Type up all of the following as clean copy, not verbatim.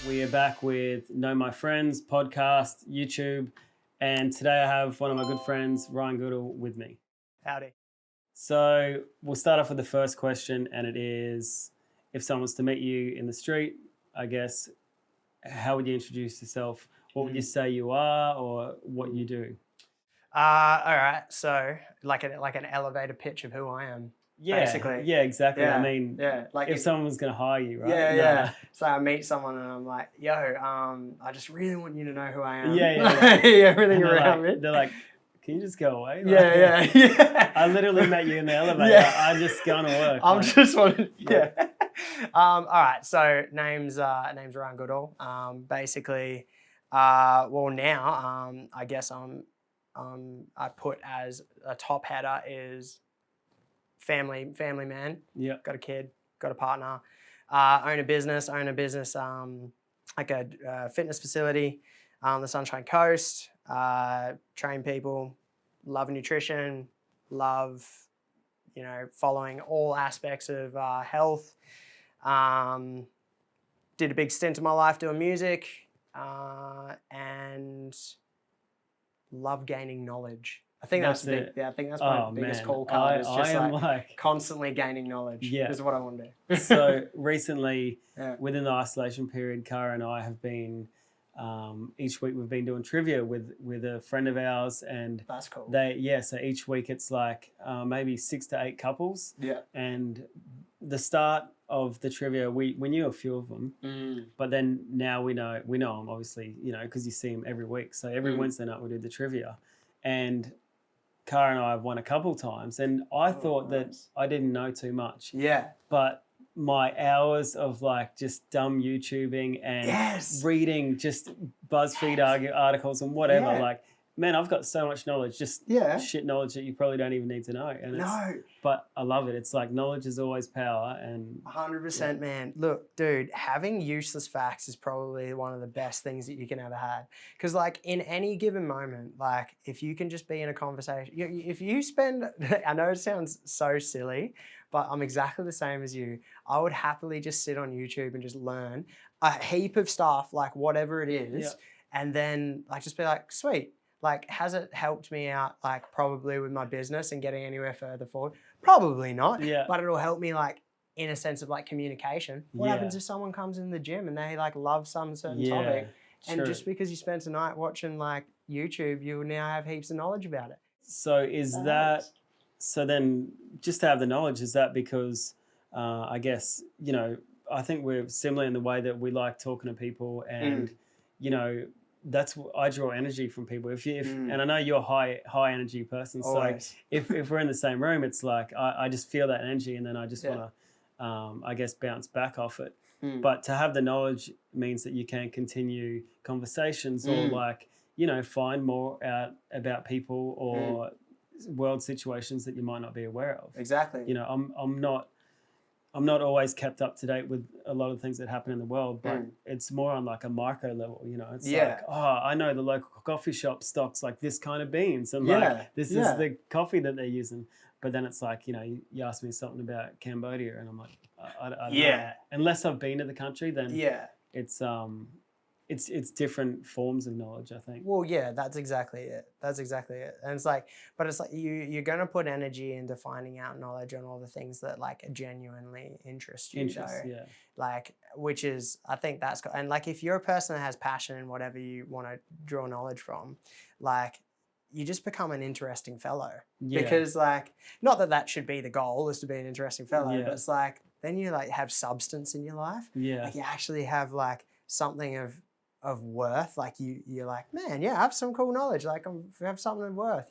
We are back with Know My Friends podcast, YouTube, and today I have one of my good friends, Ryan Goodall, with me. Howdy. So we'll start off with the first question, and it is, if someone was to meet you in the street, I guess, how would you introduce yourself? What would you say you are, or what you do? All right. So like an elevator pitch of who I am. Yeah, basically. Yeah, exactly. Yeah, I mean, like if someone was going to hire you, right? Yeah. So I meet someone and I'm like, yo, I just really want you to know who I am. Yeah. Everything around me. They're like, can you just go away? Yeah. I literally met you in the elevator. Yeah. I'm just going to work. I'm just wanting. Yeah. All right. So name's Ryan Goodall. Basically, well now, I guess I put as a top header is family man. Yeah. Got a kid, got a partner, own a business, like a fitness facility, the Sunshine Coast, train people, love nutrition, love, following all aspects of health. Did a big stint of my life doing music, and love gaining knowledge. I think that's big. Yeah, I think that's my biggest call card. Is just like constantly gaining knowledge. Yeah, is what I want to do. So recently, within the isolation period, Cara and I have been each week we've been doing trivia with a friend of ours, and that's cool. So each week it's like maybe 6 to 8 couples. Yeah. And the start of the trivia, we knew a few of them, but then now we know them obviously, because you see them every week. So every Wednesday night we do the trivia, and Cara and I have won a couple times, and I thought that I didn't know too much. Yeah. But my hours of like just dumb YouTubing and reading just BuzzFeed articles and whatever, like, man, I've got so much knowledge, just shit knowledge that you probably don't even need to know. And but I love it. It's like knowledge is always power. And 100%, man. Look, dude, having useless facts is probably one of the best things that you can ever have. Because like in any given moment, like if you can just be in a conversation, if you spend, I know it sounds so silly, but I'm exactly the same as you. I would happily just sit on YouTube and just learn a heap of stuff, like whatever it is, and then like just be like, sweet. Like, has it helped me out, like, probably with my business and getting anywhere further forward? Probably not. Yeah. But it'll help me, like, in a sense of, like, communication. What happens if someone comes in the gym and they, like, love some certain topic? And just because you spent a night watching, like, YouTube, you now have heaps of knowledge about it. So so then just to have the knowledge, is that because, I guess, I think we're similar in the way that we like talking to people and, that's I draw energy from people. And I know you're a high energy person, so if we're in the same room, it's like I just feel that energy, and then I just want to, I guess, bounce back off it. But to have the knowledge means that you can continue conversations or like find more out about people or world situations that you might not be aware of. Exactly. I'm not always kept up to date with a lot of things that happen in the world, but it's more on like a micro level, It's like, I know the local coffee shop stocks like this kind of beans, and like this is the coffee that they're using. But then it's like, you asked me something about Cambodia, and I'm like, I don't know. Unless I've been to the country, then it's different forms of knowledge, I think. Well, yeah, that's exactly it. And it's like, but it's like you're going to put energy into finding out knowledge on all the things that like genuinely interest you. Like, which is, I think that's, and like if you're a person that has passion in whatever you want to draw knowledge from, like you just become an interesting fellow. Because like, not that should be the goal, is to be an interesting fellow, but it's like, then you like have substance in your life. Like you actually have like something of worth, like you're like, man, I have some cool knowledge, like I have something of worth,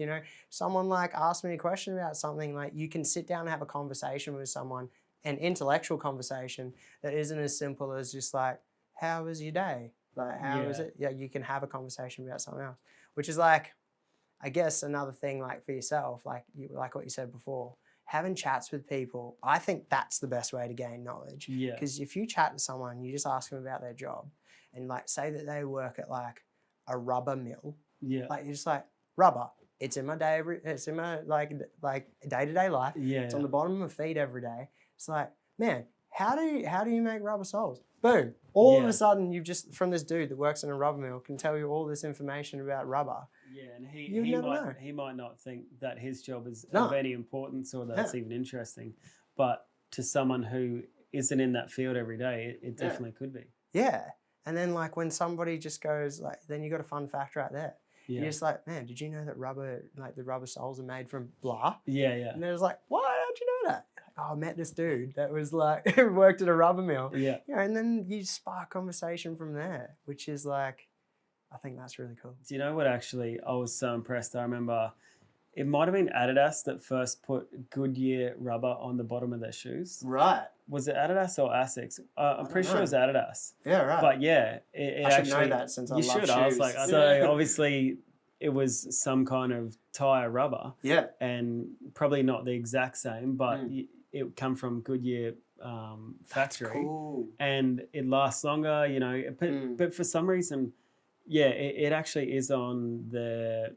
someone like asked me a question about something, like you can sit down and have a conversation with someone, an intellectual conversation that isn't as simple as just like, how was your day? Like, how was it? Yeah, you can have a conversation about something else, which is like, I guess another thing like for yourself, like what you said before, having chats with people, I think that's the best way to gain knowledge. Because if you chat to someone, you just ask them about their job, and like say that they work at like a rubber mill. Like you're just like, rubber. It's in my it's in my like day-to-day life. It's on the bottom of my feet every day. It's like, man, how do you make rubber soles? Boom. All of a sudden, you've just, from this dude that works in a rubber mill, can tell you all this information about rubber. Yeah, and he might not think that his job is of any importance or that it's even interesting, but to someone who isn't in that field every day, it definitely could be. Yeah, and then like when somebody just goes like, then you got a fun fact right there. Yeah. You're just like, man, did you know that the rubber soles are made from blah? Yeah, yeah. And there's like, what? How'd you know that? Oh, I met this dude that was like, worked at a rubber mill. Yeah. You know, and then you spark conversation from there, which is like, I think that's really cool. Do you know what actually, I was so impressed. I remember it might have been Adidas that first put Goodyear rubber on the bottom of their shoes. Right. Was it Adidas or Asics? I'm pretty sure it was Adidas. Yeah, right. But yeah, I should know that since I love shoes. You should. I was like, so obviously it was some kind of tire rubber. Yeah. And probably not the exact same, but it come from Goodyear factory. That's cool. And it lasts longer, you know. But for some reason, yeah, it actually is on the,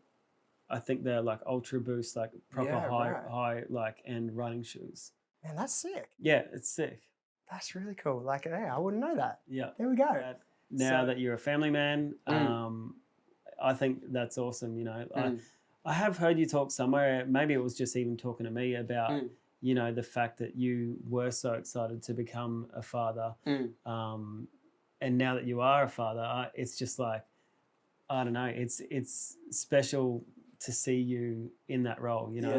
I think they're like Ultra Boost, like proper high like end running shoes. Man, that's sick. Yeah, it's sick. That's really cool. Like, hey, I wouldn't know that. Yeah. There we go. Now that you're a family man, I think that's awesome. You know, I have heard you talk somewhere, maybe it was just even talking to me about, you know, the fact that you were so excited to become a father. And now that you are a father, it's just like, I don't know, it's special to see you in that role, you know,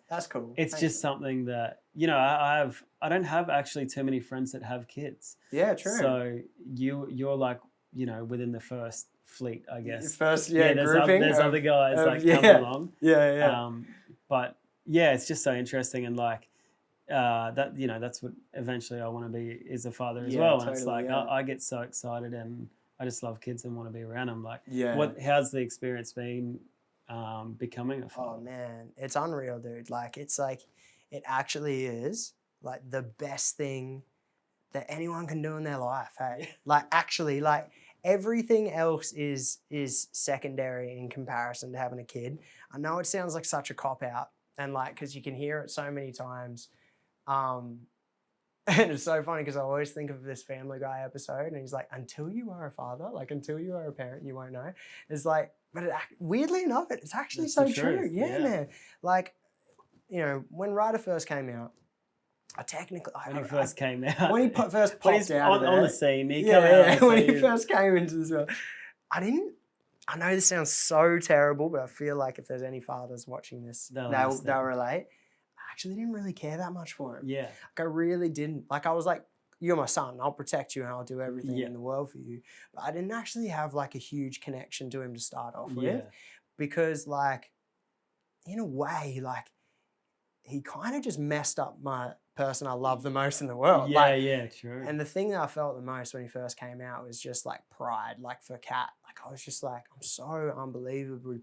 that's cool. It's just something that, you know, I don't have actually too many friends that have kids. Yeah, true. So you're like, you know, within the first fleet, I guess. There's there's other guys coming along. Yeah. But yeah, it's just so interesting, and like that, you know, that's what eventually I want to be, is a father as well. And it's like I get so excited, and I just love kids and want to be around them. Like, how's the experience been becoming a father? Oh man, it's unreal, dude. Like, it's like, it actually is like the best thing that anyone can do in their life. Hey, like, actually, like, everything else is secondary in comparison to having a kid. I know it sounds like such a cop out, and like, because you can hear it so many times. And it's so funny because I always think of this Family Guy episode, and he's like, until you are a father, like until you are a parent, you won't know. It's like, but weirdly enough, it's actually so true. Yeah, man. Like, you know, when Ryder first came out, when he first popped out on the scene, when he first came into this world, I know this sounds so terrible, but I feel like if there's any fathers watching this, they'll relate. I actually didn't really care that much for him. Yeah. Like, I really didn't. Like, I was like, you're my son, I'll protect you and I'll do everything in the world for you. But I didn't actually have like a huge connection to him to start off with. Because like, in a way, like, he kind of just messed up my person I love the most in the world. True. And the thing that I felt the most when he first came out was just like pride, like for Kat. Like, I was just like, I'm so unbelievably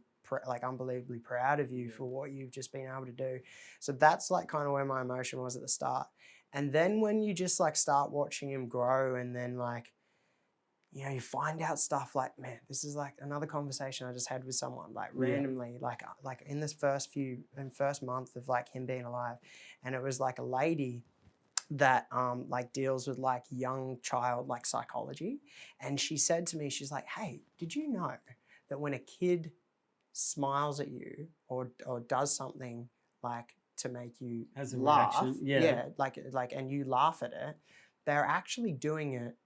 proud of you for what you've just been able to do. So that's like kind of where my emotion was at the start. And then when you just like start watching him grow, and then like, you know, you find out stuff like, man, this is like another conversation I just had with someone, like randomly, like in this first month of like him being alive. And it was like a lady that like deals with like young child like psychology. And she said to me, she's like, hey, did you know that when a kid smiles at you or does something like to make you laugh, and you laugh at it, they're actually doing it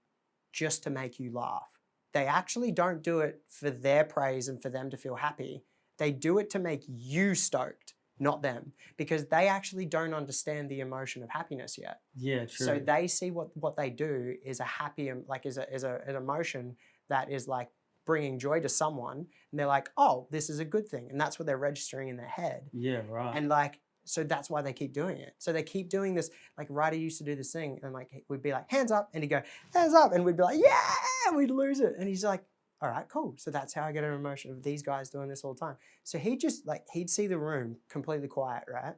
just to make you laugh. They actually don't do it for their praise and for them to feel happy. They do it to make you stoked, not them, because they actually don't understand the emotion of happiness yet. Yeah, true. So they see what they do is a happy, like is an emotion that is like bringing joy to someone, and they're like, oh, this is a good thing. And that's what they're registering in their head. Yeah, right. And like, so that's why they keep doing it. So they keep doing this, like Ryder used to do this thing, and like, we'd be like, hands up, and he'd go, hands up, and we'd be like, yeah, and we'd lose it. And he's like, all right, cool. So that's how I get an emotion of these guys doing this all the time. So he'd just like, he'd see the room completely quiet, right?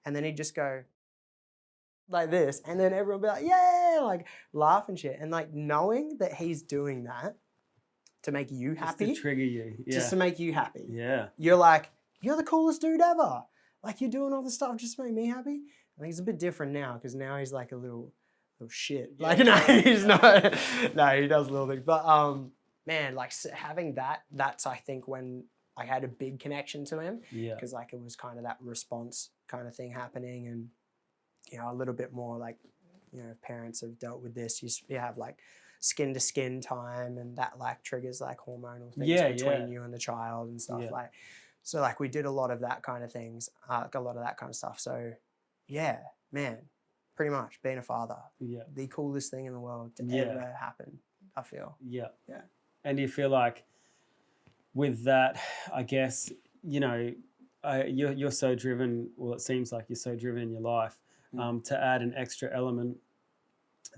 And then he'd just go like this, and then everyone would be like, yeah, like laugh and shit. And like knowing that he's doing that to make you happy. Just to trigger you. Yeah. Just to make you happy. Yeah. You're like, you're the coolest dude ever. Like, you're doing all this stuff just to make me happy. I think it's a bit different now, because now he's like a little little shit. Like, no, he's not. No, he does little things. But man, like having that's I think when I had a big connection to him. Yeah. Because like it was kind of that response kind of thing happening, and you know, a little bit more like, you know, if parents have dealt with this, you have like skin to skin time, and that like triggers like hormonal things between you and the child and stuff like. So like we did a lot of that kind of things, a lot of that kind of stuff. So yeah, man, pretty much being a father, the coolest thing in the world to ever happen, I feel. Yeah. And do you feel like with that, I guess, you know, you're so driven, well, it seems like you're so driven in your life, to add an extra element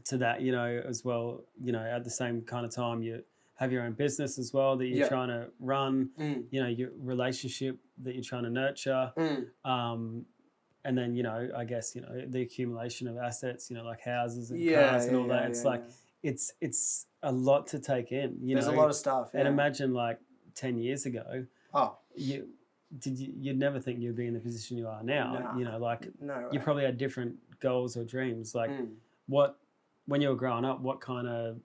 to that, you know, as well, you know, at the same kind of time you have your own business as well that you're trying to run, you know, your relationship that you're trying to nurture. And then, you know, I guess, you know, the accumulation of assets, you know, like houses and cars and all that. It's like, it's a lot to take in. There's a lot of stuff. And imagine like 10 years ago, you'd never think you'd be in the position you are now. You know, like you probably had different goals or dreams. Like when you were growing up, what kind of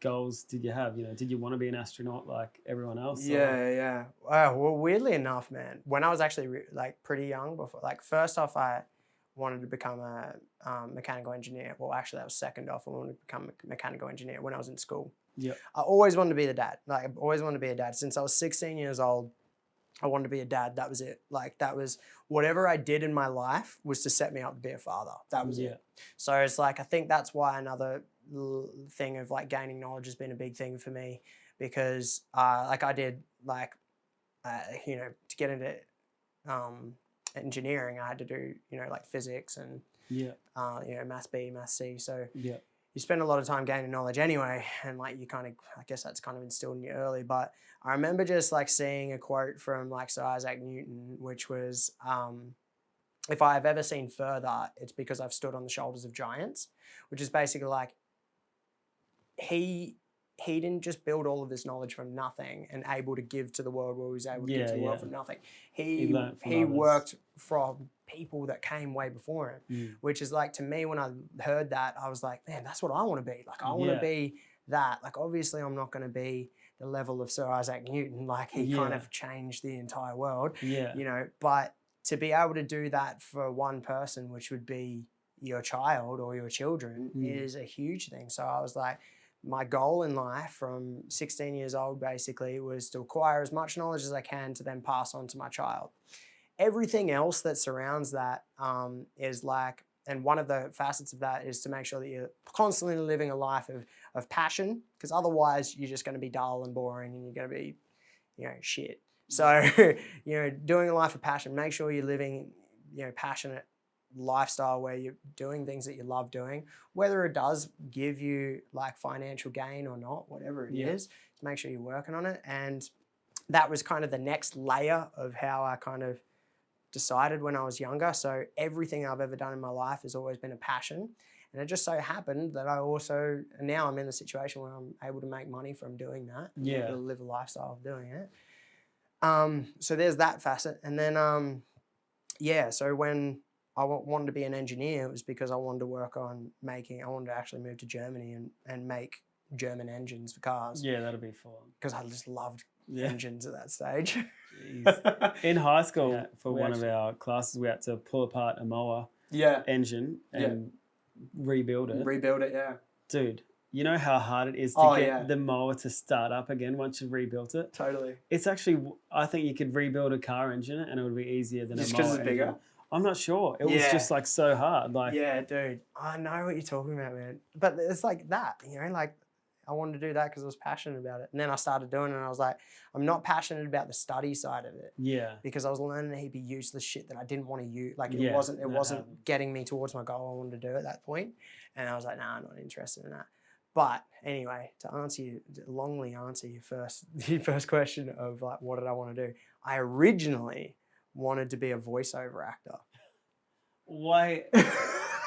goals did you have? You know, did you want to be an astronaut like everyone else? Yeah. Well, weirdly enough, man, when I was actually like pretty young, before, like first off, I wanted to become a mechanical engineer. Well, actually, that was second off. I wanted to become a mechanical engineer when I was in school. Yeah. I always wanted to be the dad. Like, I always wanted to be a dad. Since I was 16 years old, I wanted to be a dad. That was it. Like, that was whatever I did in my life was to set me up to be a father. That was it. So it's like, I think that's why another thing of like gaining knowledge has been a big thing for me, because like I did like, you know, to get into engineering, I had to do, you know, like physics and, you know, maths B, maths C. So you spend a lot of time gaining knowledge anyway. And like, you kind of, I guess that's kind of instilled in you early. But I remember just like seeing a quote from like Sir Isaac Newton, which was, if I have ever seen further, it's because I've stood on the shoulders of giants, which is basically like, he didn't just build all of this knowledge from nothing and able to give to the world where he was able to give to the world from nothing. He worked from people that came way before him, which is like, to me, when I heard that, I was like, man, that's what I want to be. Like, I want to be that. Like, obviously, I'm not going to be the level of Sir Isaac Newton. Like, he kind of changed the entire world, you know, but to be able to do that for one person, which would be your child or your children, is a huge thing. So I was like, my goal in life from 16 years old basically was to acquire as much knowledge as I can to then pass on to my child. Everything else that surrounds that is like, and one of the facets of that is to make sure that you're constantly living a life of passion, because otherwise you're just going to be dull and boring and you're going to be, you know, shit. So, you know, doing a life of passion, make sure you're living, you know, passionate lifestyle where you're doing things that you love doing, whether it does give you like financial gain or not, whatever it is, to make sure you're working on it. And that was kind of the next layer of how I kind of decided when I was younger. So everything I've ever done in my life has always been a passion. And it just so happened that I also, now I'm in the situation where I'm able to make money from doing that. To live a lifestyle of doing it. So there's that facet. And then, so when I wanted to be an engineer, it was because I wanted to work on I wanted to actually move to Germany and make German engines for cars. Yeah, that'd be fun. Because I just loved engines at that stage. In high school, for one of our classes, we had to pull apart a mower engine and rebuild it. Dude, you know how hard it is to get the mower to start up again once you've rebuilt it? Totally. It's actually, I think you could rebuild a car engine and it would be easier than just a mower because it's engine. bigger? I'm not sure. It was just like so hard. Like, yeah, dude. I know what you're talking about, man. But it's like that, you know, like I wanted to do that because I was passionate about it. And then I started doing it and I was like, I'm not passionate about the study side of it. Yeah. Because I was learning a heap of useless shit that I didn't want to use. Like it wasn't getting me towards my goal I wanted to do at that point. And I was like, nah, I'm not interested in that. But anyway, to longly answer your first question of like, what did I want to do? I originally wanted to be a voiceover actor. Why?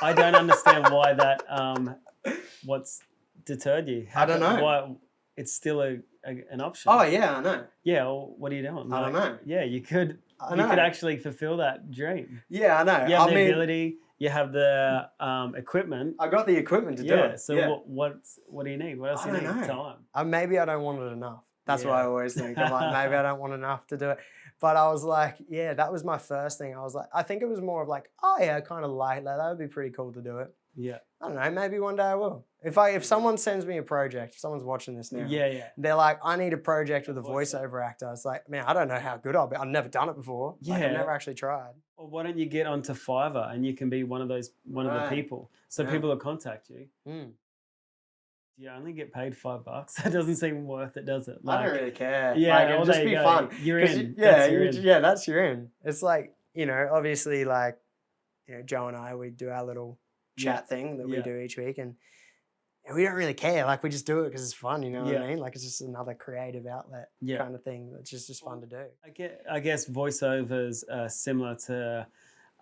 I don't understand why that. What's deterred you? I don't know. Why it's still an option? Oh yeah, I know. Yeah, well, what are you doing? I don't know. Yeah, you could. You could actually fulfill that dream. Yeah, I know. You have the ability. you have the equipment. I got the equipment to do it. So what do you need? What else do you need? Time. Maybe I don't want it enough. That's what I always think. I'm like, maybe I don't want enough to do it. But I was like, yeah, that was my first thing. I was like, I think it was more of like, oh yeah, I kind of like that. That would be pretty cool to do it. Yeah. I don't know. Maybe one day I will. If someone sends me a project, if someone's watching this now, they're like, I need a project with a voiceover actor. It's like, man, I don't know how good I'll be. I've never done it before. Yeah. Like, I've never actually tried. Well, why don't you get onto Fiverr and you can be one of the people, so people will contact you. You only get paid $5. That doesn't seem worth it, does it? Like, I don't really care. Yeah, like, it'll just be fun. You're in. That's you're in. It's like, obviously, like, Joe and I, we do our little chat thing that we do each week, and we don't really care. Like, we just do it because it's fun. You know what I mean? Like, it's just another creative outlet kind of thing. That's just fun to do. I guess voiceovers are similar to,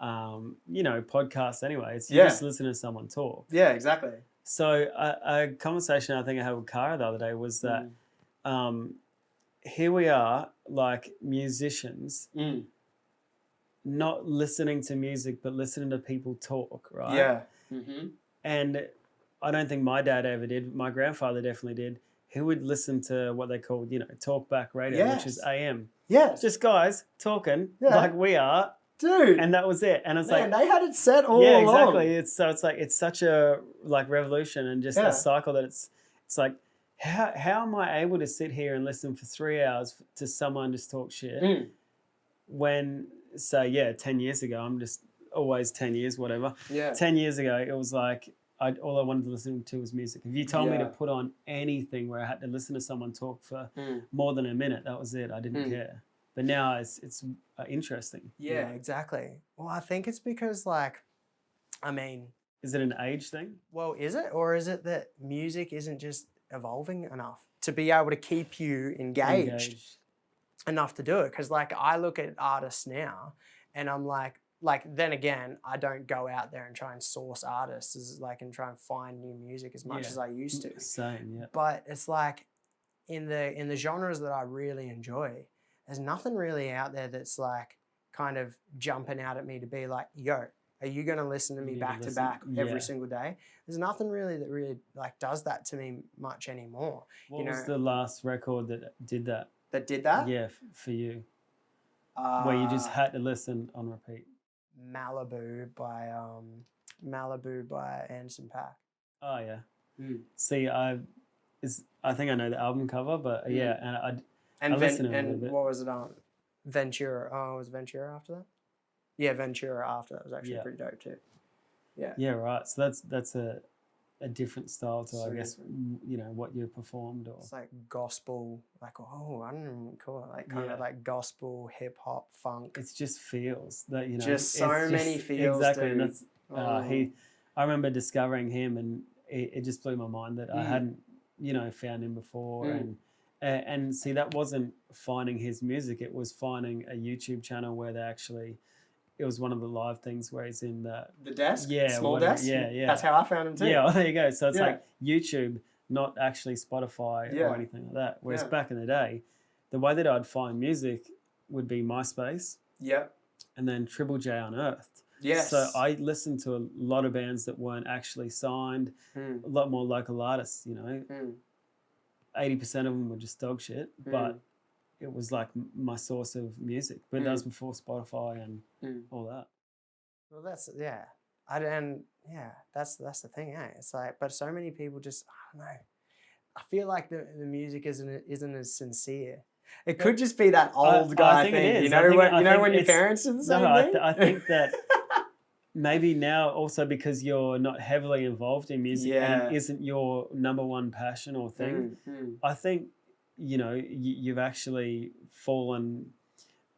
podcasts anyway. It's you just listen to someone talk. Yeah, exactly. So a conversation I think I had with Cara the other day was that here we are, like musicians, not listening to music, but listening to people talk, right? Yeah. And I don't think my dad ever did. My grandfather definitely did. He would listen to what they called, talkback radio, which is AM. Yeah. Just guys talking like we are. Dude. And that was it. And it's like they had it set all along. Exactly. It's such a like revolution and just a cycle that it's like how am I able to sit here and listen for 3 hours to someone just talk shit when 10 years ago, I'm just always 10 years, whatever. Yeah. 10 years ago, it was like all I wanted to listen to was music. If you told me to put on anything where I had to listen to someone talk for more than a minute, that was it. I didn't care. But now it's interesting. Yeah, exactly. Well, I think it's because, like, I mean... Is it an age thing? Well, is it? Or is it that music isn't just evolving enough to be able to keep you engaged enough to do it? Because, like, I look at artists now and I'm like, then again, I don't go out there and try and source artists and try and find new music as much as I used to. Same, yeah. But it's like in the genres that I really enjoy, there's nothing really out there that's like kind of jumping out at me to be like, yo, are you going to listen to me back to back every single day? There's nothing really that really like does that to me much anymore. What was the last record that did that? That did that? Yeah, for you. Where you just had to listen on repeat. Malibu by Anderson .Paak. Oh yeah. See, I think I know the album cover, but and what was it on? Ventura. Oh, was Ventura after that? Yeah, Ventura after that was actually pretty dope too. Yeah. Yeah, right. So that's a different style to, I guess, what you performed. Or it's like gospel, like, I don't even call it, like kind of like gospel, hip hop, funk. It just feels that, just so many feels. Exactly. And that's I remember discovering him, and it just blew my mind that I hadn't, found him before. And see, that wasn't finding his music. It was finding a YouTube channel where it was one of the live things where he's in the desk? Yeah. Small desk? Yeah. That's how I found him too. Yeah, well, there you go. So it's like YouTube, not actually Spotify or anything like that. Whereas back in the day, the way that I'd find music would be MySpace. Yeah. And then Triple J Unearthed. Yes. So I listened to a lot of bands that weren't actually signed, a lot more local artists, 80% of them were just dog shit, but it was like my source of music. But that was before Spotify and all that. Well, that's the thing, eh? It's like, but so many people just, I don't know. I feel like the music isn't as sincere. It could just be that old guy thing. It is. When your parents did the same thing? I think that maybe now also because you're not heavily involved in music and it isn't your number one passion or thing, I think, you've actually fallen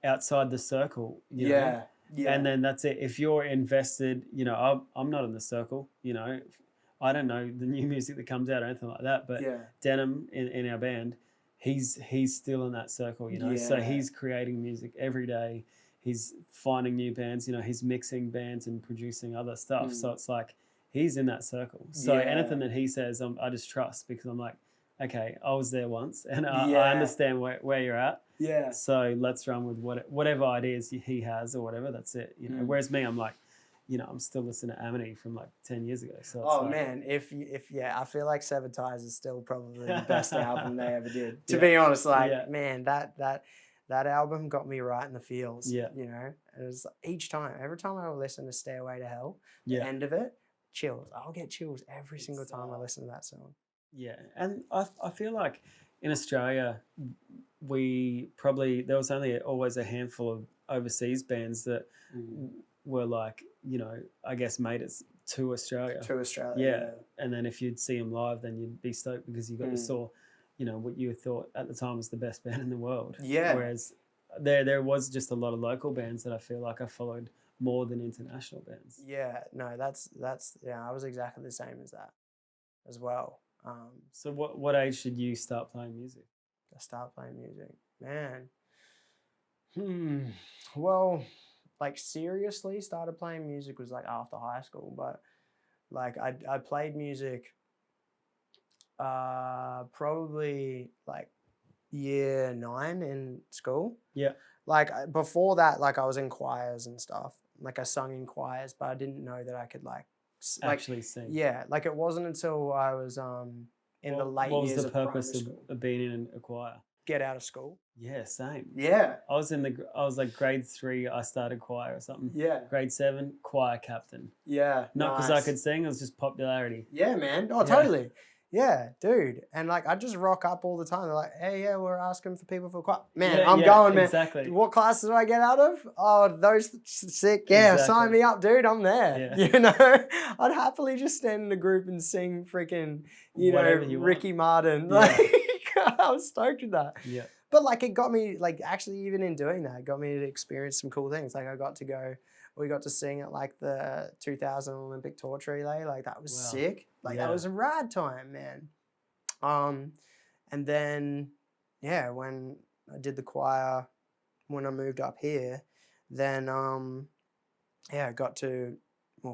outside the circle. You know? Yeah. And then that's it. If you're invested, I'm not in the circle, I don't know the new music that comes out or anything like that, but Denim in our band, he's still in that circle, so he's creating music every day. He's finding new bands, he's mixing bands and producing other stuff. So it's like, he's in that circle. So anything that he says, I just trust, because I'm like, okay, I was there once and I understand where you're at. Yeah. So let's run with whatever ideas he has or whatever, that's it. Whereas me, I'm like, I'm still listening to Amity from like 10 years ago. So oh man, if I feel like Sabotage is still probably the best album they ever did. To be honest, like man, that album got me right in the feels. Yeah. You know, it was every time I would listen to Stairway to Hell, the end of it, chills. I'll get chills every single time I listen to that song. Yeah, and I feel like in Australia, there was only always a handful of overseas bands that were like, I guess made it to Australia. Yeah. And then if you'd see them live, then you'd be stoked because you saw, what you thought at the time was the best band in the world. Yeah. Whereas there was just a lot of local bands that I feel like I followed more than international bands. Yeah, no, that's I was exactly the same as that as well. So what age did you start playing music? I start playing music, man. Well, like seriously started playing music was like after high school, but like I played music probably like year 9 in school. Yeah. Like before that, like I was in choirs and stuff. Like I sung in choirs, but I didn't know that I could actually sing. Yeah, like it wasn't until I was in the late years of What was the purpose of being in a choir? Get out of school. Yeah, same. Yeah. I was like grade 3, I started choir or something. Yeah. Grade 7, choir captain. Yeah. Not because I could sing, it was just popularity. Yeah, man. Oh, totally. Yeah, dude. And like I just rock up all the time. They're like, hey, yeah, we're asking for people for choir. Man, I'm going, man. Exactly. What classes do I get out of? Oh, those sick. Yeah, sign me up, dude. I'm there. Yeah. You know? I'd happily just stand in a group and sing freaking, Ricky Martin. Like I was stoked with that. Yeah. But like it got me, like actually even in doing that, it got me to experience some cool things. Like we got to sing at like the 2000 Olympic torch relay. Like that was sick. Like that was a rad time, man. And then, when I did the choir, when I moved up here, then, I got to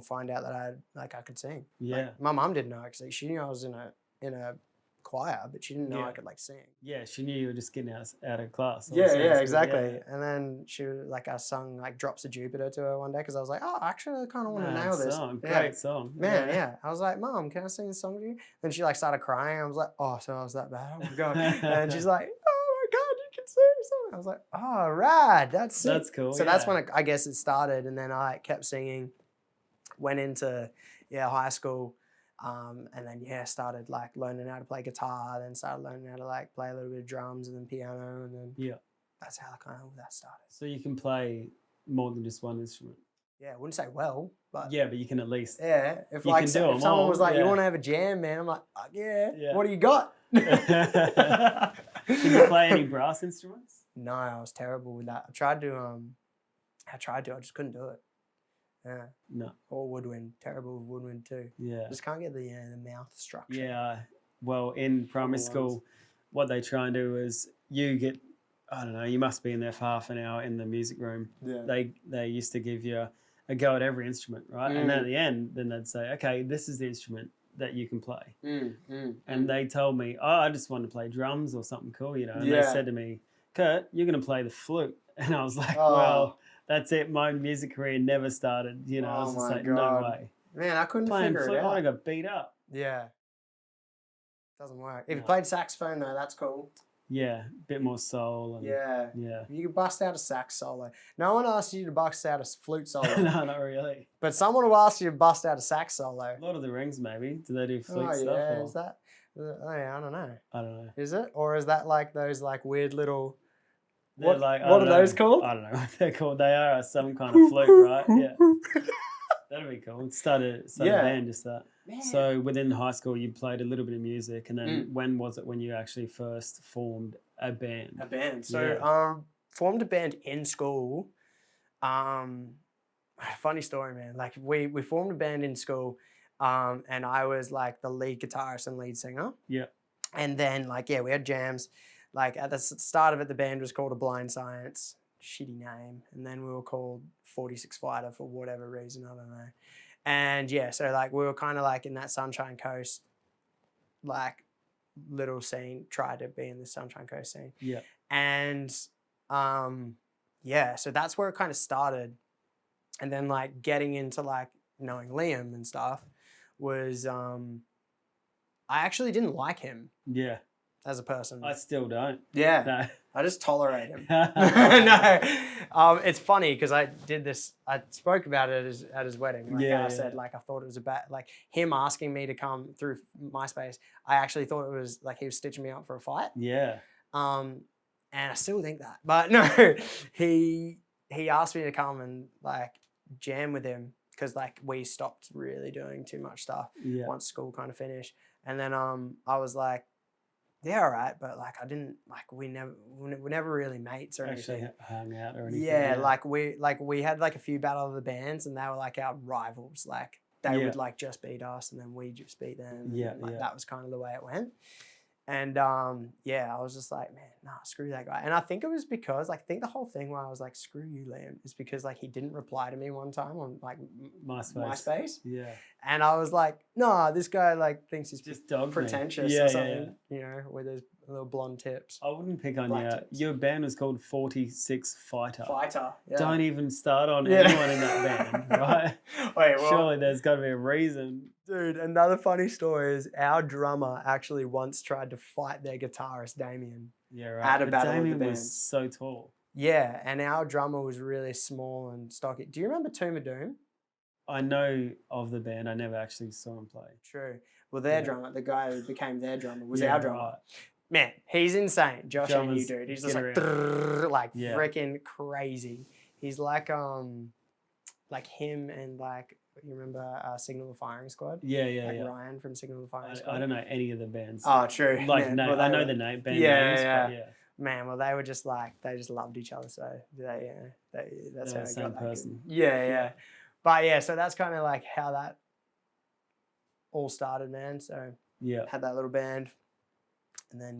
find out that I could sing. Yeah. Like, my mum didn't know actually. She knew I was in a choir, but she didn't know I could sing. Yeah, she knew you were just getting out of class. Yeah, exactly. Yeah. And then she was like, I sung like Drops of Jupiter to her one day because I was like, oh, actually, I kind of want to nail this. Great song. Man, yeah. I was like, Mom, can I sing this song to you? And she like started crying. I was like, oh, so I was that bad? Oh my God. And she's like, oh my God, you can sing a song. I was like, oh, rad. That's sick. That's cool. So that's when I guess it started. And then I kept singing, went into high school. And then started like learning how to play guitar, then started learning how to like play a little bit of drums and then piano, and then that's how that started. So you can play more than just one instrument. Yeah, I wouldn't say well, but but you can at least. Yeah, if someone was like, "You want to have a jam, man?" I'm like, yeah. What do you got? Can you play any brass instruments? No, I was terrible with that. I tried to, I just couldn't do it. Yeah. No. Or woodwind. Terrible with woodwind too. Yeah. Just can't get the mouth structure. Yeah. Well, in primary school, what they try and do is you get, I don't know, you must be in there for half an hour in the music room. Yeah. They used to give you a go at every instrument, right? And then at the end, then they'd say, okay, this is the instrument that you can play. And they told me, oh, I just want to play drums or something cool, And they said to me, Kurt, you're going to play the flute. And I was like, well, that's it. My music career never started. I was just like, no way. Man, I couldn't playing figure flute, it out. I got beat up. Yeah. Doesn't work. If you played saxophone though, that's cool. Yeah, a bit more soul. And, yeah. You could bust out a sax solo. No one asked you to bust out a flute solo. No, not really. But someone will ask you to bust out a sax solo. Lord of the Rings, maybe. Do they do flute stuff? Yeah, is that? I don't know. I don't know. Is it? Or is that like those like weird little... What are those called? I don't know what they're called. They are some kind of flute, right? Yeah. That'd be cool. Start a band, just that. Man. So within high school, you played a little bit of music, and then when was it when you actually first formed a band? A band. So formed a band in school. Funny story, man. Like we formed a band in school, and I was like the lead guitarist and lead singer. Yeah. And then we had jams. Like at the start of it, the band was called A Blind Science. Shitty name. And then we were called 46 Fighter for whatever reason, I don't know. And so like we were kind of like in that Sunshine Coast, like little scene, tried to be in the Sunshine Coast scene. Yeah. And so that's where it kind of started. And then like getting into like knowing Liam and stuff was I actually didn't like him Yeah. as a person. I still don't. Yeah. No. I just tolerate him. No. It's funny because I spoke about it at his wedding. Like I said, like I thought it was like him asking me to come through MySpace. I actually thought it was like he was stitching me up for a fight. Yeah. And I still think that. But no, he asked me to come and like jam with him because like we stopped really doing too much stuff once school kind of finished. And then I was like, yeah, all right, but like I didn't like we never really mates or anything. Actually hung out or anything. Yeah, like we had like a few battle of the bands and they were like our rivals. Like they would like just beat us and then we just beat them. And, like that was kind of the way it went. And I was just like, man, nah, screw that guy. And I think it was because like I think the whole thing where I was like, screw you, Liam, is because like he didn't reply to me one time on like MySpace. Yeah. And I was like, nah, this guy like thinks he's just pretentious or something, you know, with his little blonde tips. I wouldn't pick on you. Your band was called 46 Fighter. Yeah. Don't even start on anyone in that band, right? Wait, well, surely there's got to be a reason. Dude, another funny story is our drummer actually once tried to fight their guitarist, Damien. Yeah, right. At a battle Damien of the was bands. so tall. Yeah, and our drummer was really small and stocky. Do you remember Tomb of Doom? I know of the band. I never actually saw him play. True. Well, their drummer, the guy who became their drummer, was our drummer. Right. Man, he's insane. Josh and you, dude. He's just like freaking crazy. He's like him and like, you remember Signal the Firing Squad? Yeah. Ryan from Signal the Firing Squad. I don't know any of the bands. Oh, true. Like, no, I know the name, band names, but yeah. Man, well, they were just like, they just loved each other. So that's how the same person. Yeah. But yeah, so that's kind of like how that all started, man. So had that little band. And then,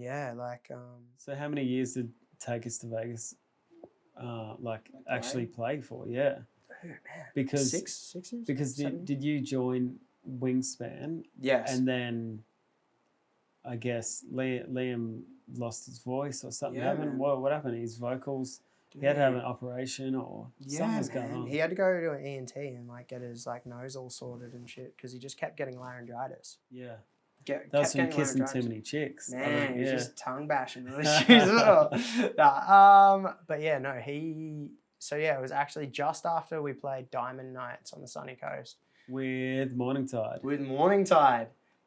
So how many years did it take us to Vegas, actually play for? Yeah. Oh, man. Because six years? Because did you join Wingspan? Yes. And then, I guess, Liam lost his voice or something happened? What happened? His vocals... He had to have an operation or something was going on. He had to go to an ENT and like get his like nose all sorted and shit because he just kept getting laryngitis. Yeah. That was from kissing too many chicks. Man, he was just tongue bashing those shoes as well. But yeah, no, it was actually just after we played Diamond Nights on the sunny coast. With Morning Tide.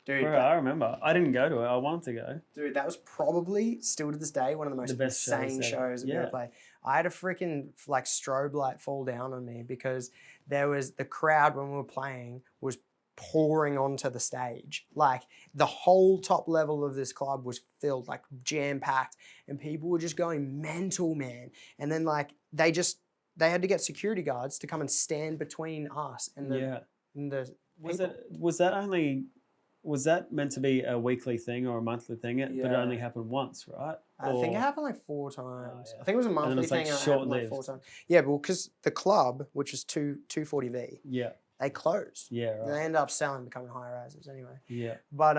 Dude, bro, I remember. I didn't go to it. I wanted to go. Dude, that was probably, still to this day, one of the most insane shows we ever played. I had a freaking like strobe light fall down on me because there was the crowd when we were playing was pouring onto the stage. Like the whole top level of this club was filled, like jam-packed, and people were just going mental, man. And then like they had to get security guards to come and stand between us and the Was that meant to be a weekly thing or a monthly thing? But it only happened once, right? I think it happened like 4 times. I think it was a monthly thing. Like and it happened like 4 times. Yeah, well, because the club, which is 240V, they closed. Yeah, right. They ended up selling, becoming high rises anyway. Yeah. But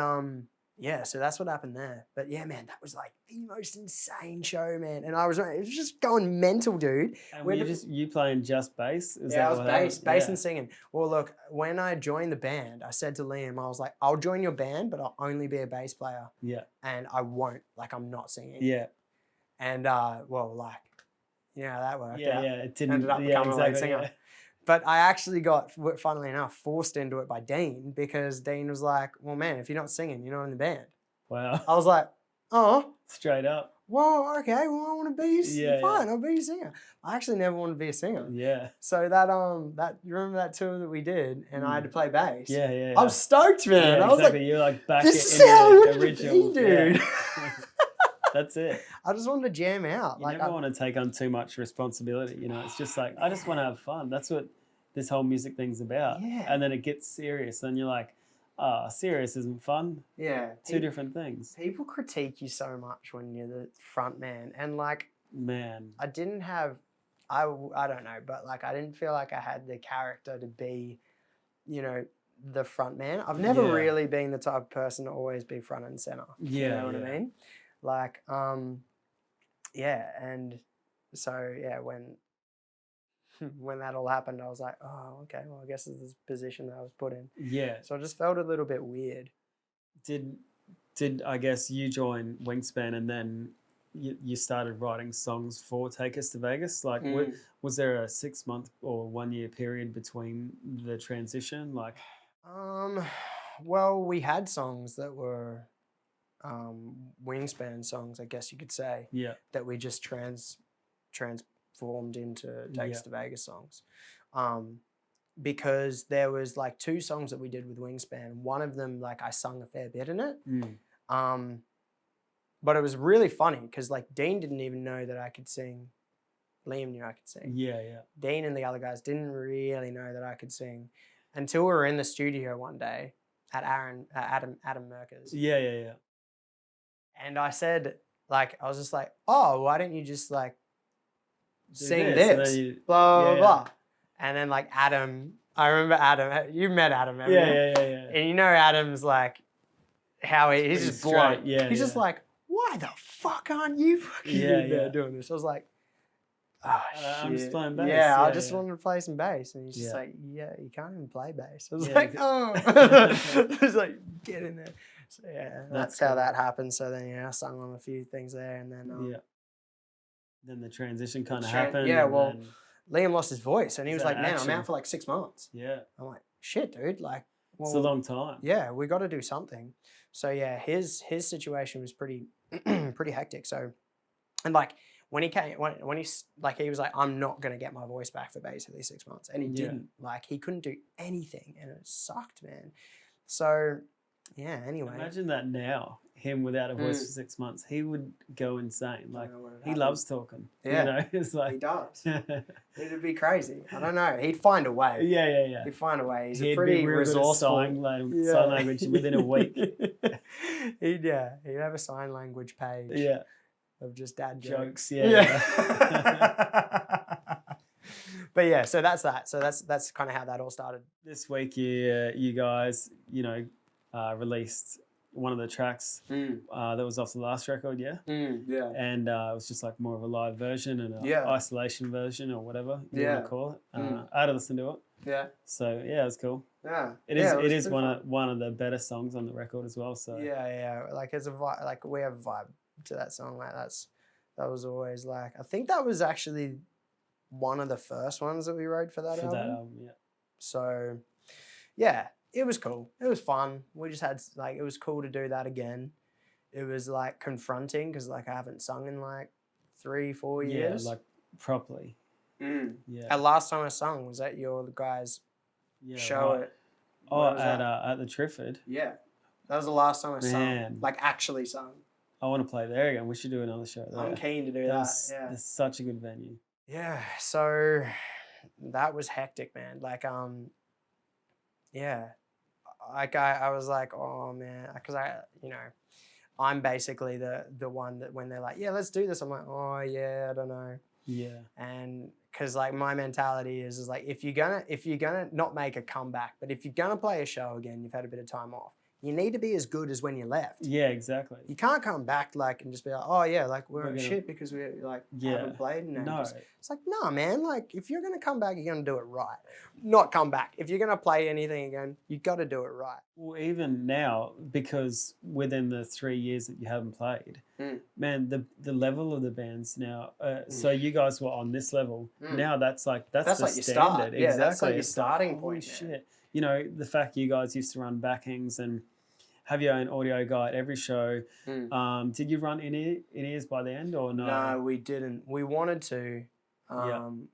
so that's what happened there. But yeah, man, that was like the most insane show, man. And it was just going mental, dude. And were you playing just bass? I was bass and singing. Well, look, when I joined the band, I said to Liam, I was like, I'll join your band, but I'll only be a bass player. Yeah. And I won't, like, I'm not singing. Yeah. And, that worked out. Yeah, it didn't. Ended up becoming a lead singer. Yeah. But I actually got, funnily enough, forced into it by Dean because Dean was like, well, man, if you're not singing, you're not in the band. Wow. I was like, oh. Straight up. Well, okay, I want to be fine. I'll be a singer. I actually never wanted to be a singer. Yeah. So that you remember that tour that we did, and I had to play bass. Yeah. I was stoked, man. Yeah, I was exactly. like, you're like back this in the original, dude. Yeah. That's it. I just wanted to jam out. You never want to take on too much responsibility. You know, it's just like I just want to have fun. That's what this whole music thing's about. Yeah. And then it gets serious, and you're like, serious isn't fun. Yeah. Two different things. People critique you so much when you're the front man. And like, man, I didn't have, I don't know, but like, I didn't feel like I had the character to be, you know, the front man. I've never really been the type of person to always be front and center. Yeah. You know what I mean? Like, and so, when when that all happened, I was like, oh, okay, well, I guess this is the position that I was put in. Yeah. So I just felt a little bit weird. Did I guess you join Wingspan and then you started writing songs for Take Us to Vegas? Like, was there a 6-month or 1 year period between the transition? Like, well, we had songs that were Wingspan songs, I guess you could say. Yeah. That we just transformed into Take Us to Vegas songs. Because there was like 2 songs that we did with Wingspan. One of them, like I sung a fair bit in it. But it was really funny because like Dean didn't even know that I could sing. Liam knew I could sing. Yeah, yeah. Dean and the other guys didn't really know that I could sing until we were in the studio one day at Adam Merker's. Yeah, yeah, yeah. And I said, like, I was just like, oh, why don't you just like sing this? this? Blah, blah, blah. And then like Adam, I remember Adam, you've met Adam, haven't you? Yeah. And you know Adam's like, how he's just blunt. Yeah, he's just like, why the fuck aren't you fucking in there doing this? I was like, oh shit. I'm just playing bass. Yeah, I just wanted to play some bass. And he's just like, yeah, you can't even play bass. I was like, oh. I was like, get in there. So yeah, that's how that happened. So then, I sung on a few things there. And then, then the transition kind of happened. Yeah, well, Liam lost his voice. And he was like, man, I'm out for like 6 months. Yeah. I'm like, shit, dude. Like, well, it's a long time. Yeah, we got to do something. So yeah, his situation was pretty pretty hectic. So, and like when he came, when he's like, he was like, I'm not gonna get my voice back for basically 6 months, and he didn't. Like he couldn't do anything, and it sucked, man. So yeah. Anyway, imagine that now, him without a voice for 6 months, he would go insane. Like he loves talking. Yeah, it's like he does. It'd be crazy. I don't know. He'd find a way. Yeah. He'd find a way. He'd a pretty resourceful. Sign language within a week. He'd have a sign language page. Yeah. Of just dad jokes. Yeah. But yeah, so that's that. So that's kind of how that all started. This week, you guys, released one of the tracks that was off the last record, yeah? Yeah. And it was just like more of a live version and an isolation version or whatever you want to call it. I had to listen to it. Yeah. So yeah, it was cool. Yeah. It is one of the better songs on the record as well. So yeah. Like it's a vibe. Like we have a vibe to that song. Like that was always like, I think that was actually one of the first ones that we wrote for that album. Yeah. So yeah, it was cool. It was fun. We just had like, it was cool to do that again. It was like confronting because like I haven't sung in like 3-4 years. Yeah, like properly. Yeah. And last time I sung was at your guys' show at the Trifford. Yeah. That was the last time I sung. Like actually sung. I want to play there again. We should do another show there. I'm keen to do that. It's such a good venue. Yeah. So that was hectic, man. Like like I was like, oh man, because I'm basically the one that when they're like, yeah, let's do this, I'm like, oh yeah, I don't know. Yeah. And because like my mentality is like, if you're gonna not make a comeback, but if you're gonna play a show again, you've had a bit of time off, you need to be as good as when you left. Yeah, exactly. You can't come back like and just be like, oh yeah, like we're shit because we like haven't played. No. It's like, nah, man. Like if you're gonna come back, you're gonna do it right. Not come back. If you're gonna play anything again, you got to do it right. Well, even now, because within the 3 years that you haven't played, man, the level of the bands now. So you guys were on this level. Now that's the like your standard. start. Yeah, exactly. That's like your starting point. Shit. The fact you guys used to run backings and have your own audio guy at every show. Did you run in-ears by the end or no? No, we didn't. We wanted to.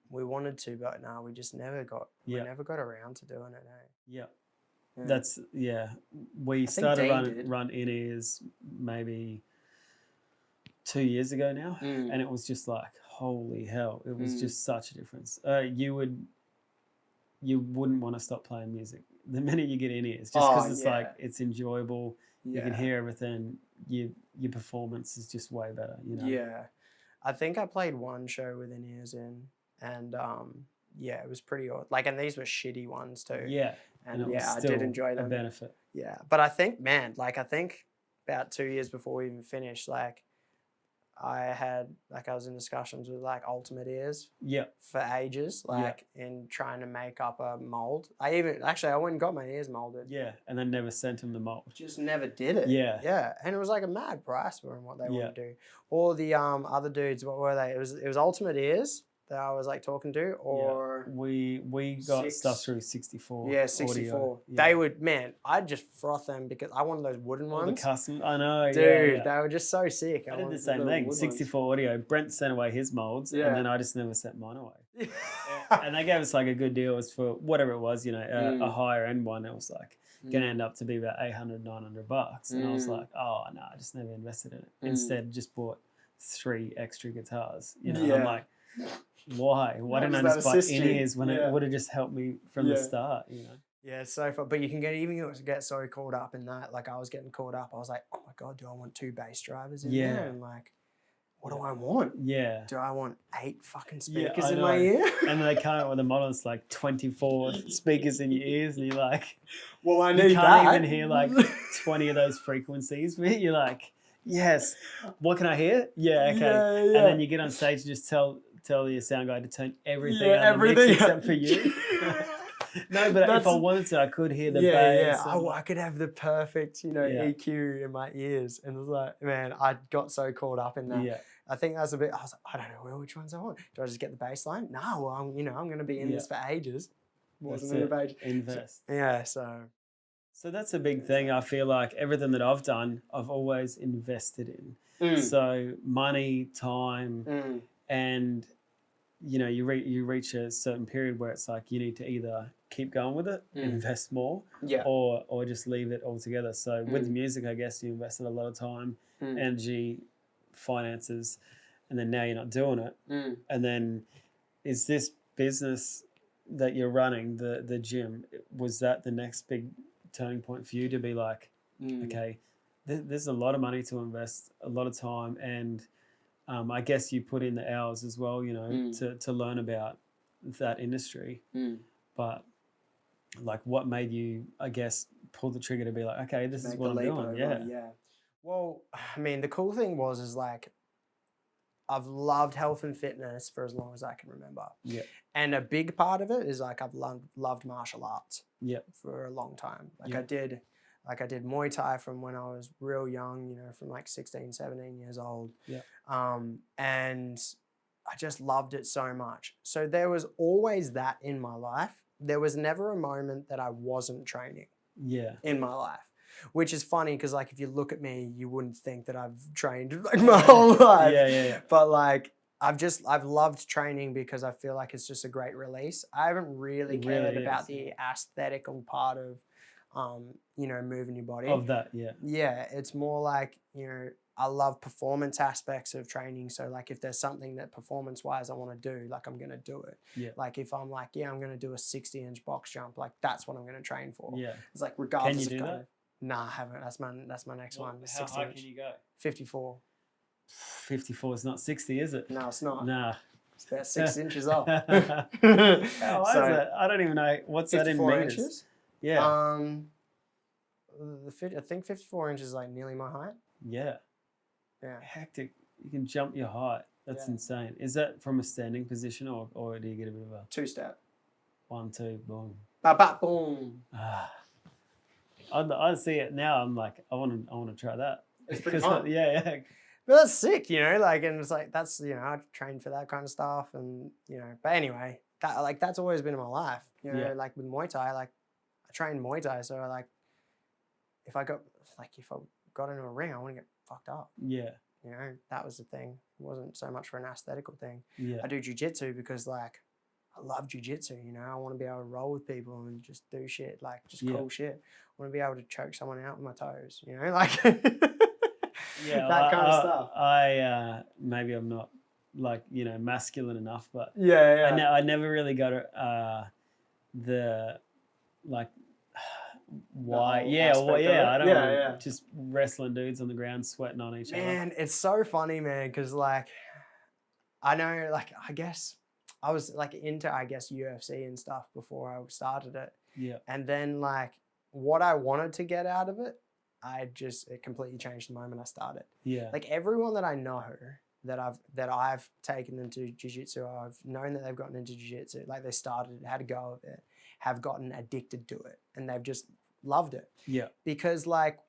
We wanted to, but no, we just never got. We never got around to doing it. Yeah. That's We started run in-ears maybe 2 years ago now, and it was just like holy hell! It was just such a difference. You wouldn't want to stop playing music the minute you get in-ears, just because it's like it's enjoyable. You can hear everything. Your performance is just way better. Yeah, I think I played one show with in-ears in, and it was pretty odd. Like, and these were shitty ones too. Yeah, and I did enjoy them. A benefit. Yeah, but I think, man, like I think about 2 years before we even finished, like I was in discussions with like Ultimate Ears Yeah. for ages, like in trying to make up a mold. I went and got my ears molded. Yeah, and then never sent him the mold. Just never did it. Yeah. Yeah, and it was like a mad price for what they want to do. All the other dudes, what were they? It was Ultimate Ears that I was like talking to, or we got stuff through 64. Yeah, 64. Yeah. They would, man, I'd just froth them because I wanted those wooden ones. The custom, I know, dude, they were just so sick. I did the same thing. 64 audio. Brent sent away his molds, and then I just never sent mine away. And they gave us like a good deal. It was for whatever it was, a higher end one. It was like going to end up to be about $800, $900, and I was like, oh no, I just never invested in it. Instead, just bought 3 extra guitars. And I'm like, why didn't I just buy in-ears when it would have just helped me from the start, Yeah, it's so fun. But you can get so caught up in that. Like I was getting caught up. I was like, oh my God, do I want 2 bass drivers in there? And like, what do I want? Yeah. Do I want 8 fucking speakers in my ear? And they come out with a model that's like 24 speakers in your ears, and you're like, well, I need you can't even hear like 20 of those frequencies. But you're like, yes, what can I hear? Yeah, okay. Yeah. And then you get on stage and just tell your sound guy to turn everything on the mix except for you. No, but if I wanted to, I could hear the bass. Yeah, I could have the perfect, EQ in my ears. And it was like, man, I got so caught up in that. Yeah. I think that's a bit, I was like, I don't know which ones I want. Do I just get the bass line? No, well, I'm going to be in this for ages. Wasn't in a invest. So that's a big thing. I feel like everything that I've done, I've always invested in. So money, time, and you reach a certain period where it's like you need to either keep going with it, invest more, or just leave it altogether. So with the music, I guess you invested a lot of time, energy, finances, and then now you're not doing it. And then is this business that you're running, the gym, was that the next big turning point for you to be like, okay, there's a lot of money to invest, a lot of time, and I guess you put in the hours as well, to learn about that industry. But like, what made you, I guess, pull the trigger to be like, okay, this is what I'm doing? Yeah. Well, I mean, the cool thing is like, I've loved health and fitness for as long as I can remember. Yeah. And a big part of it is like I've loved martial arts. Yeah. For a long time. I did Muay Thai from when I was real young, from like 16, 17 years old. Yeah. And I just loved it so much. So there was always that in my life. There was never a moment that I wasn't training. Yeah. In my life. Which is funny because like if you look at me, you wouldn't think that I've trained like my whole life. Yeah. But like I've loved training because I feel like it's just a great release. I haven't really cared about the aesthetical part of moving your body. Of that, yeah. Yeah, it's more like, I love performance aspects of training. So like if there's something that performance-wise I want to do, like I'm going to do it. Yeah. Like if I'm like, I'm going to do a 60-inch box jump, like that's what I'm going to train for. Yeah. It's like regardless of kind of. Nah, I haven't. That's my next one. How high can you go? 54. 54 is not 60, is it? No, it's not. Nah. It's about 6 inches off. How high is that? I don't even know. What's that in meters? Inches? Yeah. I think 54 inches is like nearly my height. Yeah. Yeah. Hectic. You can jump your height. That's insane. Is that from a standing position or do you get a bit of a... 2-step. 1, 2, boom. Ba-ba, boom. I see it now. I'm like, I want to try that. It's pretty fun. Yeah. But that's sick, like, and it's like, that's, I trained for that kind of stuff and, but anyway, that's always been in my life, like with Muay Thai, like I trained Muay Thai. So like, if I got into a ring, I want to get fucked up. Yeah. That was the thing. It wasn't so much for an aesthetical thing. Yeah. I do jiu-jitsu because like, I love jiu-jitsu, I want to be able to roll with people and just do shit, like just cool shit. I want to be able to choke someone out with my toes, like that kind of stuff. I maybe I'm not like, masculine enough, but I never really got the like why I don't know, just wrestling dudes on the ground sweating on each other. Man, it's so funny, man, because like I know, like I guess I was like into UFC and stuff before I started it. Yeah. And then like what I wanted to get out of it, it completely changed the moment I started. Yeah. Like everyone that I know I've taken them to jiu-jitsu, I've known that they've gotten into jiu-jitsu, like they started, had a go of it, have gotten addicted to it, and they've just loved it. Yeah. Because like,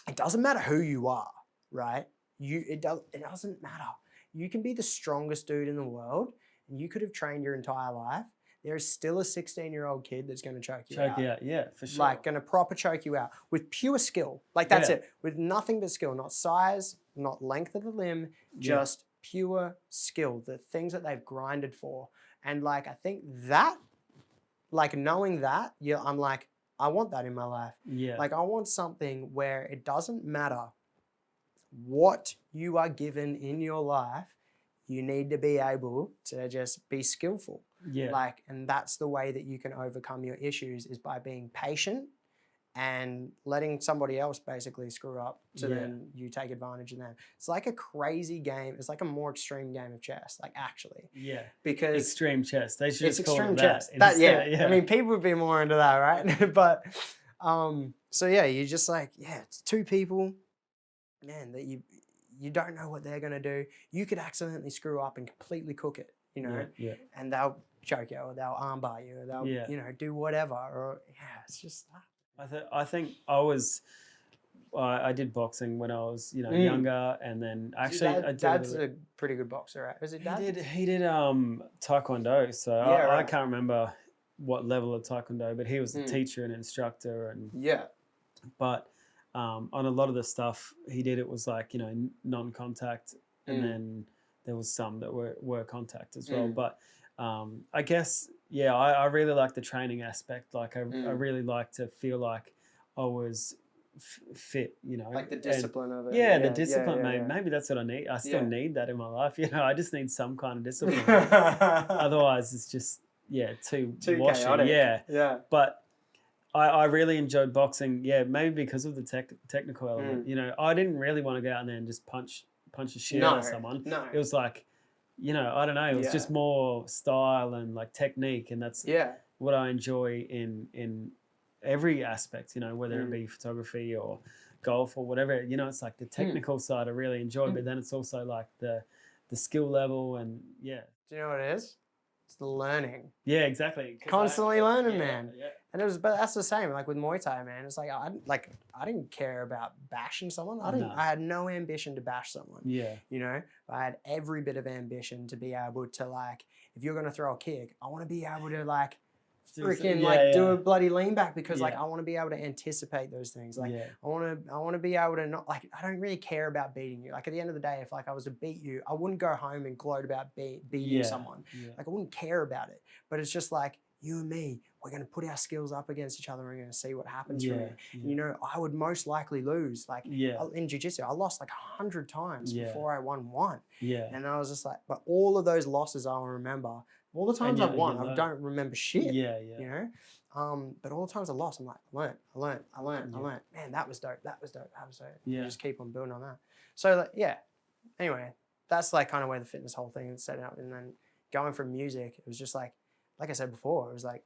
it doesn't matter who you are, right? It doesn't matter. You can be the strongest dude in the world, and you could have trained your entire life. There is still a 16-year-old kid that's going to choke you out. Choke you out, yeah, for sure. Like, going to proper choke you out with pure skill. Like, that's it. With nothing but skill, not size, not length of the limb, just pure skill. The things that they've grinded for. And, like, I think that, like, knowing that, I'm like, I want that in my life. Yeah. Like, I want something where it doesn't matter what you are given in your life, you need to be able to just be skillful. Yeah. Like, and that's the way that you can overcome your issues, is by being patient and letting somebody else basically screw up, so then you take advantage of them. It's like a crazy game. It's like a more extreme game of chess, like, actually. Yeah. Because extreme chess. They should just call extreme it chess. Yeah. I mean, people would be more into that, right? But so yeah, you just like, it's two people, man, that you don't know what they're gonna do. You could accidentally screw up and completely cook it, you know. Yeah. And they'll choke you, or they'll armbar you, or they'll you know, do whatever. Or it's just that. I think I did boxing when I was, younger, and then actually Dad's a pretty good boxer, right? Was it Dad? He did taekwondo, so I can't remember what level of taekwondo, but he was a teacher and instructor, and but on a lot of the stuff he did, it was like, non-contact, and then there was some that were contact as well. But I guess, I really like the training aspect. Like I really like to feel like I was fit, like the discipline of it. Yeah, the discipline. Maybe that's what I need. I still need that in my life. I just need some kind of discipline. Otherwise, it's just too washy. Chaotic. Yeah. But I really enjoyed boxing. Yeah, maybe because of the technical element. I didn't really want to go out there and just punch a shit out of someone. No. It was like, I don't know. It was just more style and like technique, and that's what I enjoy in every aspect. Whether it be photography or golf or whatever. It's like the technical side I really enjoy, but then it's also like the skill level, and Do you know what it is? It's the learning. Yeah, exactly. Constantly learning, man. Yeah. And but that's the same. Like with Muay Thai, man. It's like I didn't care about bashing someone. I had no ambition to bash someone. Yeah. I had every bit of ambition to be able to, like, if you're gonna throw a kick, I want to be able to, like, freaking do a bloody lean back, because like I want to be able to anticipate those things. Like I want to be able to not, like, I don't really care about beating you. Like at the end of the day, if like I was to beat you, I wouldn't go home and gloat about beating someone. Like I wouldn't care about it. But it's just like, you and me, we're going to put our skills up against each other and we're going to see what happens from it. Yeah. I would most likely lose. Like in jiu-jitsu, I lost like 100 times before I won one. Yeah. And I was just like, but all of those losses I'll remember. All the times I've won, I don't remember shit. Yeah. But all the times I lost, I'm like, I learned. Man, that was dope. Yeah. You just keep on building on that. So anyway, that's like kind of where the fitness whole thing is set up. And then going from music, it was just like I said before, it was like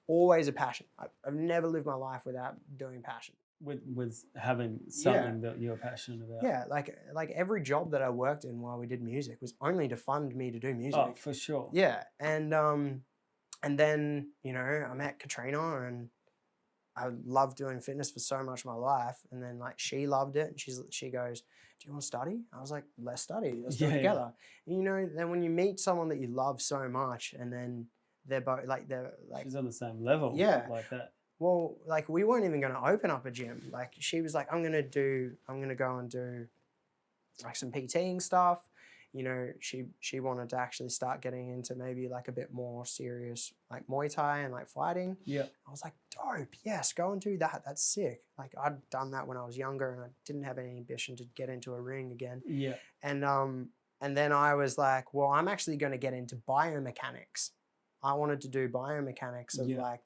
always a passion. I've never lived my life without doing passion. With having something that you're passionate about. Yeah, like every job that I worked in while we did music was only to fund me to do music. Oh, for sure. Yeah, and then I met Katrina, and I loved doing fitness for so much of my life, and then like she loved it, and she goes, "Do you want to study?" I was like, "Let's study. Let's do it together." Yeah. And, then when you meet someone that you love so much, and then they're she's on the same level. Yeah, like that. Well, like we weren't even going to open up a gym. Like she was like, I'm going to go and do like some PTing stuff. She wanted to actually start getting into maybe like a bit more serious like Muay Thai and like fighting. Yeah. I was like, dope. Yes, go and do that. That's sick. Like I'd done that when I was younger, and I didn't have any ambition to get into a ring again. Yeah. And then I was like, well, I'm actually going to get into biomechanics. I wanted to do biomechanics of like,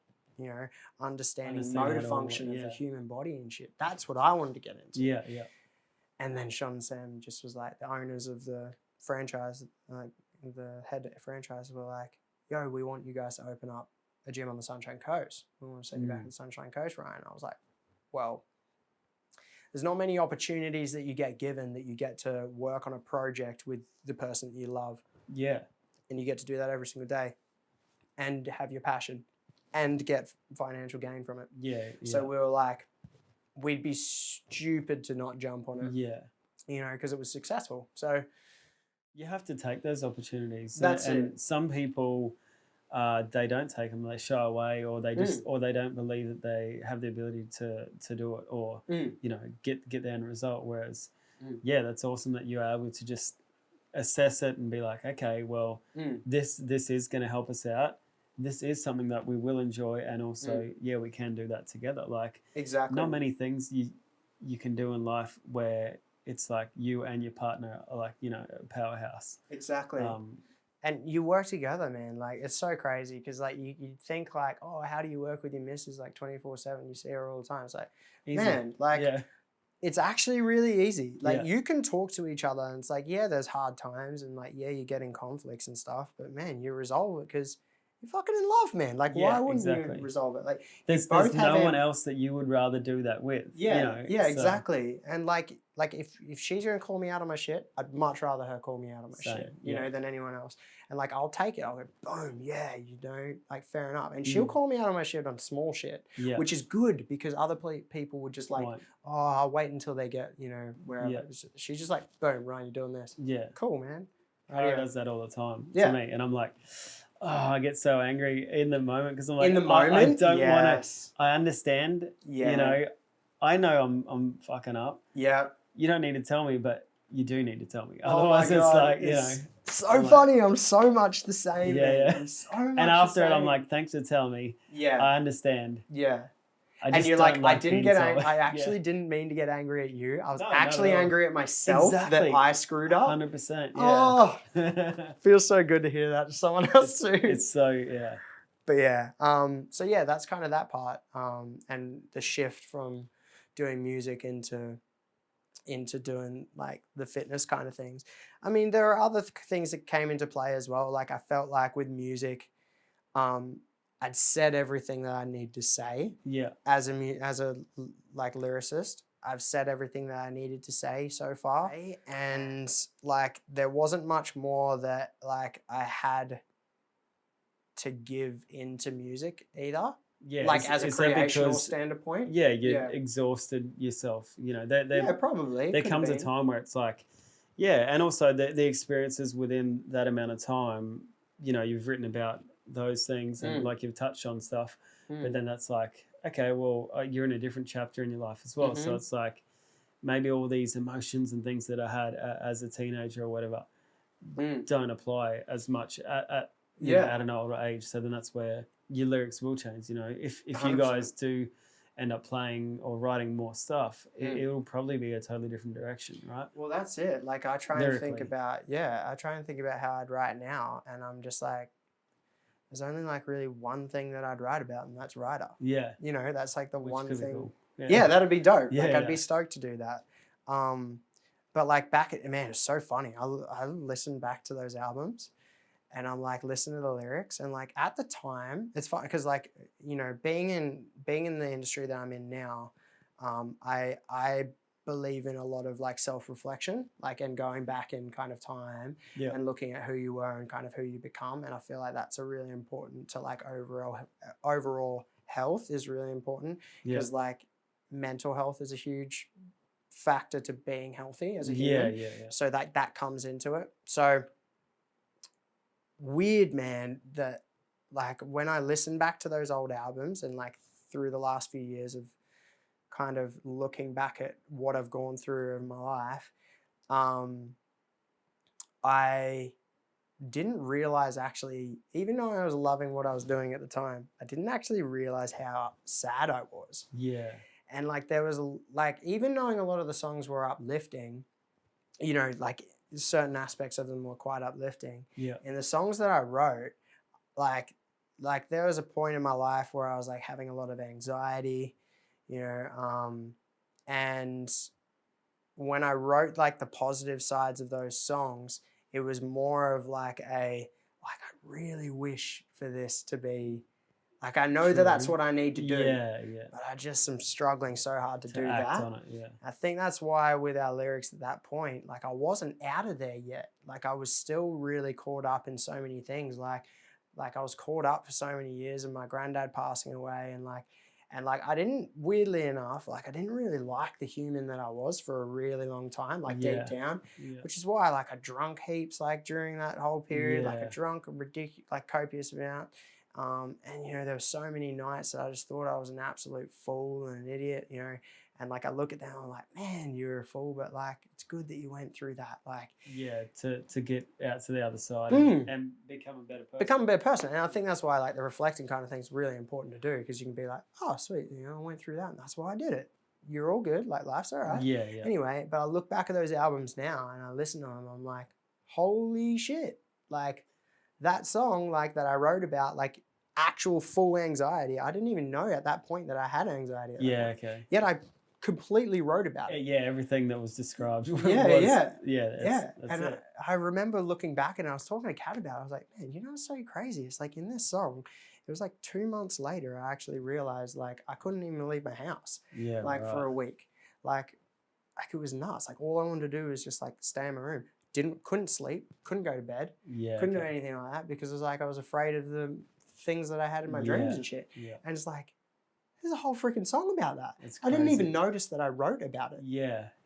understanding motor function of the human body and shit. That's what I wanted to get into. Yeah. And then Sean and Sam just was like, the owners of the franchise, like the head franchise, were like, yo, we want you guys to open up a gym on the Sunshine Coast. We want to send you back to the Sunshine Coast, Ryan. I was like, well, there's not many opportunities that you get given that you get to work on a project with the person that you love. Yeah. And you get to do that every single day and have your passion and get financial gain from it. Yeah. So we were like, we'd be stupid to not jump on it. Yeah. You know, because it was successful. So you have to take those opportunities. That's and it. Some people, they don't take them. They shy away, or they just, or they don't believe that they have the ability to do it, or you know, get the end result. Whereas, yeah, that's awesome that you're able to just assess it and be like, okay, well, this is going to help us out. This is something that we will enjoy, and also, yeah, we can do that together. Like, exactly, not many things you can do in life where it's like you and your partner are like, you know, a powerhouse. Exactly. And you work together, man. Like, it's so crazy because, like, you think, like, oh, how do you work with your missus, like, 24/7? You see her all the time. It's like, easy. Man, like, it's actually really easy. Like, you can talk to each other, and it's like, yeah, there's hard times, and, like, yeah, you get in conflicts and stuff, but, man, you resolve it because you're fucking in love, man. Like, why wouldn't you resolve it? Like, there's no one else that you would rather do that with. Yeah, you know, yeah, so. Exactly. And like if she's gonna call me out on my shit, I'd much rather her call me out on my shit, you know, than anyone else. And like, I'll take it. I'll go, boom, yeah, you know, like, fair enough. And she'll call me out on my shit on small shit, which is good because other people would just like, oh, I'll wait until they get, you know, wherever. Yeah. She's just like, boom, Ryan, you're doing this. Yeah. Cool, man. Cara does that all the time to me, and I'm like, oh, I get so angry in the moment because I'm like, in the moment, I don't want to. I understand. Yeah. You know, I know I'm fucking up. Yeah. You don't need to tell me, but you do need to tell me. Otherwise, it's like, you know. So funny. I'm so much the same. Yeah. I'm so much and after it, I'm like, thanks for telling me. Yeah. I understand. Yeah. And you're like, I didn't get angry. I actually didn't mean to get angry at you. I was actually angry at myself that I screwed up. 100%. Yeah. Oh, feels so good to hear that to someone else too. It's so, yeah. But yeah, so yeah, that's kind of that part. And the shift from doing music into doing like the fitness kind of things. I mean, there are other things that came into play as well. Like, I felt like with music, I'd said everything that I need to say. Yeah. As a like lyricist, I've said everything that I needed to say so far, and like, there wasn't much more that like I had to give into music either. Yeah, like, as a creational standpoint. Yeah, you're exhausted yourself. You know, probably. There comes a time where it's like, and also the experiences within that amount of time. You know, you've written about those things and like you've touched on stuff, but then that's like, okay, well, you're in a different chapter in your life as well. So it's like, maybe all these emotions and things that I had as a teenager or whatever don't apply as much at an older age. So then that's where your lyrics will change. You know, if you guys do end up playing or writing more stuff, it'll probably be a totally different direction, right? Well, that's it. Like, I try and think about how I'd write now, and I'm just like, there's only like really one thing that I'd write about, and that's writer. Yeah. You know, that's like the one thing. Cool. Yeah, that'd be dope. Yeah, like, I'd be stoked to do that. But like, man, it's so funny. I listen back to those albums, and I'm like, listening to the lyrics, and like, at the time, it's fun because, like, you know, being in the industry that I'm in now, I believe in a lot of like self-reflection, like, and going back in kind of time and looking at who you were and kind of who you become. And I feel like that's a really important to like overall health is really important because like mental health is a huge factor to being healthy as a human. So that comes into it. So weird, man, that like, when I listen back to those old albums and like through the last few years of kind of looking back at what I've gone through in my life, I didn't realize, actually, even though I was loving what I was doing at the time, I didn't actually realize how sad I was. Yeah. And like, there was like, even knowing a lot of the songs were uplifting, you know, like certain aspects of them were quite uplifting. Yeah. And the songs that I wrote, like there was a point in my life where I was like having a lot of anxiety, you know, and when I wrote like the positive sides of those songs, it was more of like I really wish for this to be Like I know that that's what I need to do. Yeah. But I just am struggling so hard to do act that. on it, yeah. I think that's why with our lyrics at that point, like I wasn't out of there yet. Like I was still really caught up in so many things. Like I was caught up for so many years of my granddad passing away, and I didn't, weirdly enough, like I didn't really like the human that I was for a really long time, like deep down, which is why like I drunk heaps like during that whole period, like I drunk a ridiculous, like copious amount. And, you know, there were so many nights that I just thought I was an absolute fool and an idiot, you know, and like I look at them and I'm like, man, you're a fool, but like it's good that you went through that. Like, to get out to the other side and become a better person. Become a better person. And I think that's why like the reflecting kind of thing is really important to do, because you can be like, oh, sweet, you know, I went through that and that's why I did it. You're all good. Like life's all right. Yeah. Anyway, but I look back at those albums now and I listen to them. I'm like, holy shit. Like that song, like that I wrote about, like actual full anxiety. I didn't even know at that point that I had anxiety. Okay. Yet I completely wrote about it. Yeah, everything that was described. I remember looking back and I was talking to Kat about it. I was like, man, you know what's so crazy? It's like in this song, it was like 2 months later, I actually realized like I couldn't even leave my house. For a week. Like it was nuts. Like all I wanted to do was just like stay in my room. Couldn't sleep, couldn't go to bed, couldn't do anything like that, because it was like I was afraid of the things that I had in my dreams and shit. And it's like, there's a whole freaking song about that. I didn't even notice that I wrote about it.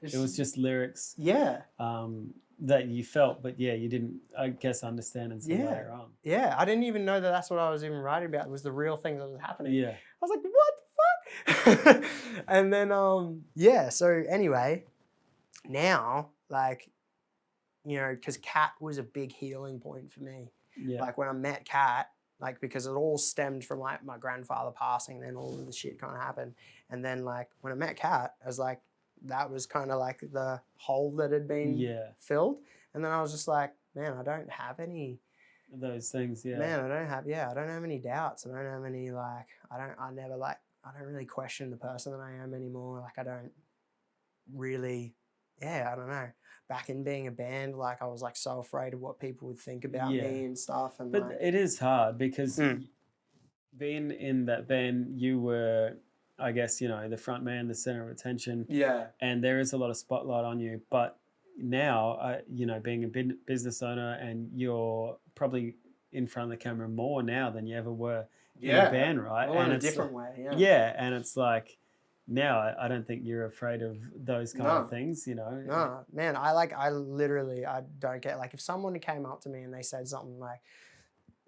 It was just lyrics. That you felt, but you didn't, I guess, understand until later on. I didn't even know that that's what I was even writing about. It was the real things that was happening. I was like, what the fuck? And then, so anyway, now, like, you know, because Kat was a big healing point for me. Like when I met Kat, like because it all stemmed from like my grandfather passing, then all of the shit kind of happened. And then like when I met Kat, I was like, that was kind of like the hole that had been filled. And then I was just like, man, I don't have any of those things. Man, I don't have any doubts. I don't have any like, I don't really question the person that I am anymore. Like I don't really, I don't know. Back in being a band, like I was like so afraid of what people would think about me and stuff. And but it is hard because being in that band, you were, I guess, you know, the front man, the center of attention. And there is a lot of spotlight on you. But now, you know, being a business owner, and you're probably in front of the camera more now than you ever were in a band, right? Well, in a different way. And it's like, now I don't think you're afraid of those kind of things, you know. No, man, I literally don't get, like if someone came up to me and they said something like,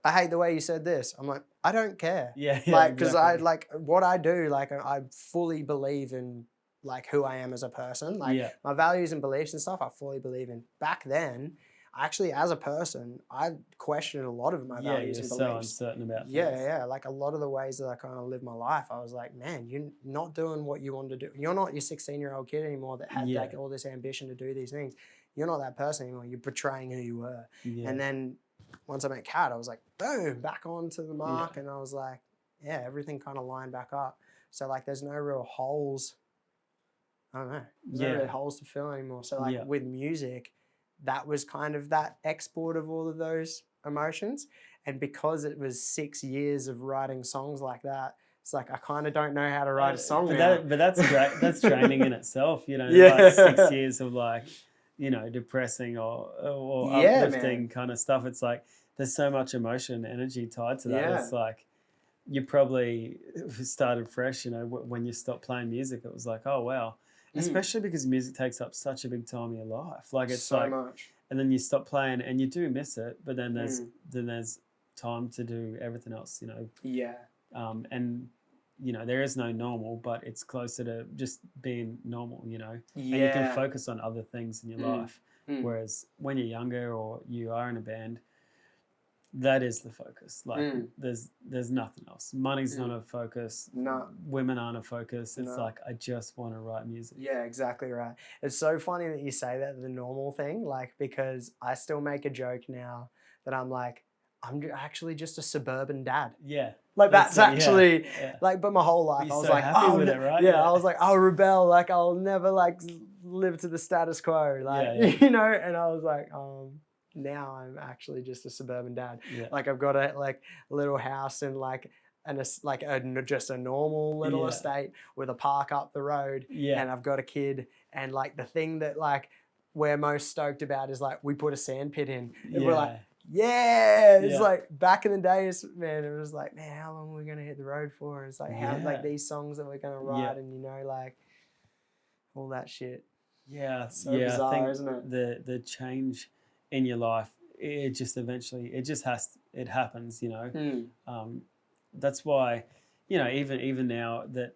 I hate the way you said this, I'm like, I don't care. Like, because I like what I do, like I fully believe in like who I am as a person, like my values and beliefs and stuff I fully believe in. Back then, actually, as a person, I questioned a lot of my values and beliefs. So uncertain about things. Like a lot of the ways that I kind of live my life, I was like, man, you're not doing what you want to do. You're not your 16-year-old kid anymore that had like all this ambition to do these things. You're not that person anymore. You're portraying who you were. And then once I met Kat, I was like, boom, back onto the mark. And I was like, everything kind of lined back up. So like, there's no real holes. I don't know. There's no real holes to fill anymore. So like with music, that was kind of that export of all of those emotions. And because it was 6 years of writing songs like that, it's like I kind of don't know how to write a song now. But that's great. That's training in itself, you know. Like 6 years of like, you know, depressing or uplifting kind of stuff. It's like there's so much emotion, energy tied to that. It's like you probably started fresh, you know, when you stopped playing music. It was like, oh wow. Especially because music takes up such a big time in your life. Like it's so much. And then you stop playing and you do miss it, but then there's time to do everything else, you know. And you know, there is no normal, but it's closer to just being normal, you know. And you can focus on other things in your life. Whereas when you're younger or you are in a band, that is the focus. Like there's nothing else. Money's not a focus. No. Women aren't a focus. It's like, I just want to write music. Yeah, exactly right. It's so funny that you say that, the normal thing, like, because I still make a joke now that I'm like, I'm actually just a suburban dad. Like that's actually like, but my whole life You're I was so like, happy with it, right? I was like, I'll rebel. Like I'll never like live to the status quo. Like, you know, and I was like, now I'm actually just a suburban dad. Like I've got a little house in like and just a normal little estate with a park up the road, and I've got a kid, and like the thing that like we're most stoked about is like we put a sand pit in, and we're like, it's like back in the days, man, it was like, man, how long are we gonna hit the road for? And it's like how like these songs that we're gonna write, and you know, like all that shit. So bizarre, I think isn't it? The change in your life, it just eventually it happens, you know. That's why, you know, even now that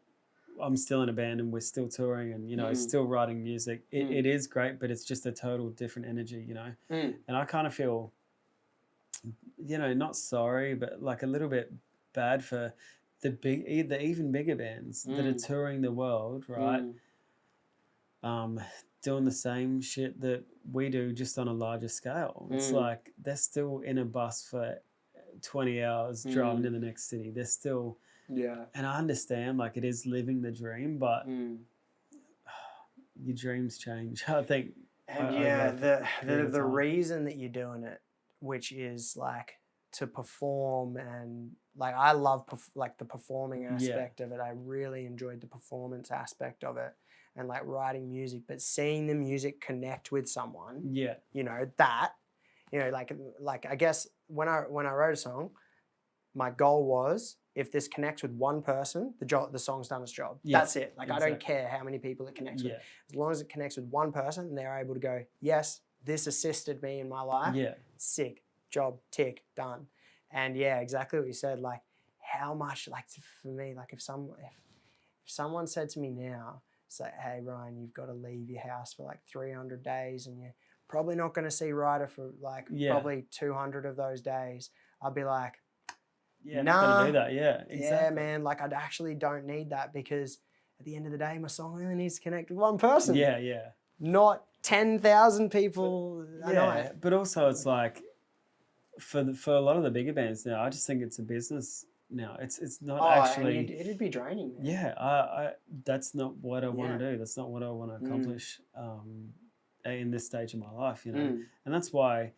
I'm still in a band and we're still touring and, you know, still writing music, it is great, but it's just a total different energy, you know. And I kind of feel, you know, not sorry, but like a little bit bad for the even bigger bands that are touring the world, right? Doing the same shit that we do, just on a larger scale. It's like they're still in a bus for 20 hours driving to the next city. They're still, and I understand, like, it is living the dream, but your dreams change, I think. And the reason that you're doing it, which is like to perform, and like I love like the performing aspect of it. I really enjoyed the performance aspect of it, and like writing music, but seeing the music connect with someone. You know, that, you know, like I guess when I wrote a song, my goal was, if this connects with one person, the song's done its job. That's it. Like, I don't care how many people it connects with. As long as it connects with one person and they're able to go, yes, this assisted me in my life. Sick. Job, tick, done. And yeah, exactly what you said. Like, how much, like, for me, like if someone said to me now, say, hey, Ryan, you've got to leave your house for like 300 days and you're probably not going to see Ryder for like probably 200 of those days, I'd be like, not gonna do that. Exactly. Yeah, man. Like, I actually don't need that, because at the end of the day, my song only needs to connect with one person. Not 10,000 people a night. But also, it's like for a lot of the bigger bands now, I just think it's a business now. It's not actually. It'd be draining, man. I that's not what I want to do. That's not what I want to accomplish in this stage of my life. You know, and that's why,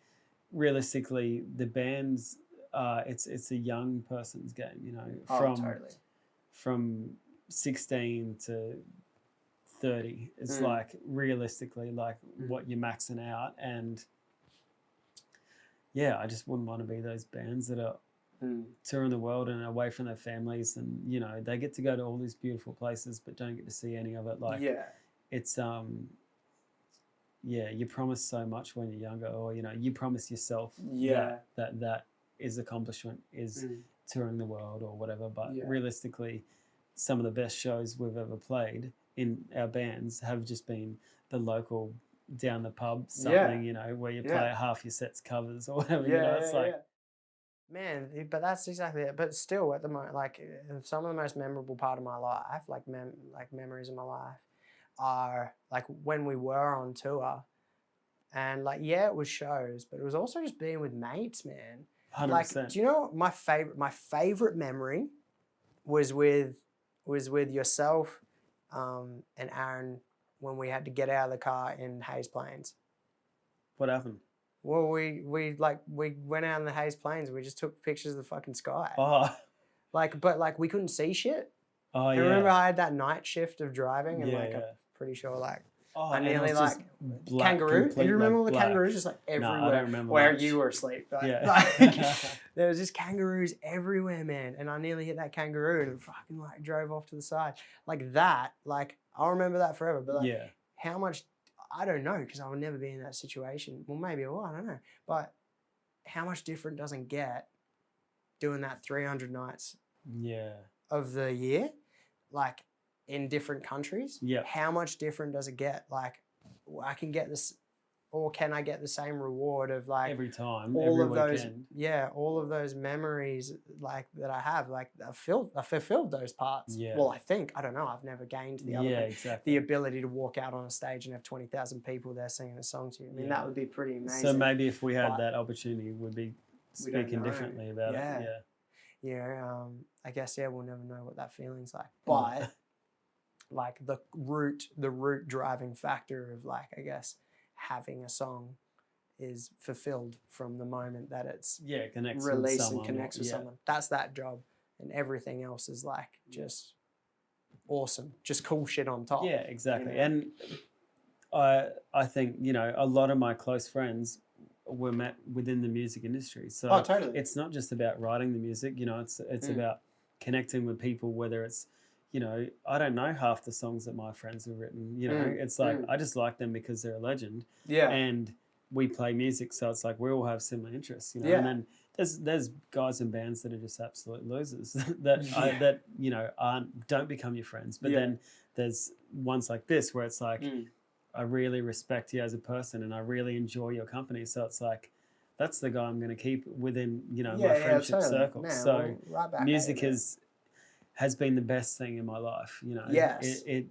realistically, the bands. It's a young person's game, you know, from 16 to 30. It's like realistically like what you're maxing out, and I just wouldn't want to be those bands that are touring the world and away from their families, and you know, they get to go to all these beautiful places but don't get to see any of it. Like it's you promise so much when you're younger, or you know, you promise yourself that is accomplishment is touring the world or whatever, but realistically, some of the best shows we've ever played in our bands have just been the local down the pub something, you know, where you play half your sets covers or whatever. You know, it's like, man, but that's exactly it. But still, at the moment, like some of the most memorable part of my life, like memories of my life, are like when we were on tour, and like it was shows, but it was also just being with mates, man. 100%. Like, do you know my favorite memory was with yourself and Aaron when we had to get out of the car in Hayes Plains. What happened? Well, we went out in the Hayes Plains and we just took pictures of the fucking sky. But we couldn't see shit. I remember I had that night shift of driving, and I'm pretty sure like I nearly like kangaroo. Do you remember all the kangaroos just like everywhere? No, I don't remember where much. you were asleep. Like, there was just kangaroos everywhere, man. And I nearly hit that kangaroo and fucking like drove off to the side. Like that, like I'll remember that forever. But like how much, I don't know, because I would never be in that situation. Well, maybe I will, I don't know. But how much different does it get doing that 300 nights of the year? Like, in different countries, how much different does it get? Like, I can get this, or can I get the same reward of like every time, all every of those, weekend? all of those memories like that I have, like I fulfilled those parts. Well, I think, I don't know, I've never gained the ability to walk out on a stage and have 20,000 people there singing a song to you. I mean, that would be pretty amazing. So maybe if we had that opportunity, we'd be speaking differently about it. I guess we'll never know what that feeling's like, but. Like the root driving factor of like, I guess, having a song is fulfilled from the moment that it's connects released with someone, and connects with someone. That's that job. and everything else is like just awesome, just cool shit on top. Yeah, exactly. You know? And I think, you know, a lot of my close friends were met within the music industry. So Oh, totally. it's not just about writing the music, you know, it's about connecting with people, whether it's, you know, I don't know half the songs that my friends have written, you know, it's like I just like them because they're a legend. Yeah. And we play music, so it's like we all have similar interests, you know. Yeah. And then there's guys in bands that are just absolute losers that that you know don't become your friends. But then there's ones like this where it's like I really respect you as a person and I really enjoy your company. So it's like that's the guy I'm going to keep within, you know, my friendship circle. Man, so well, right music has been the best thing in my life, you know. Yes. It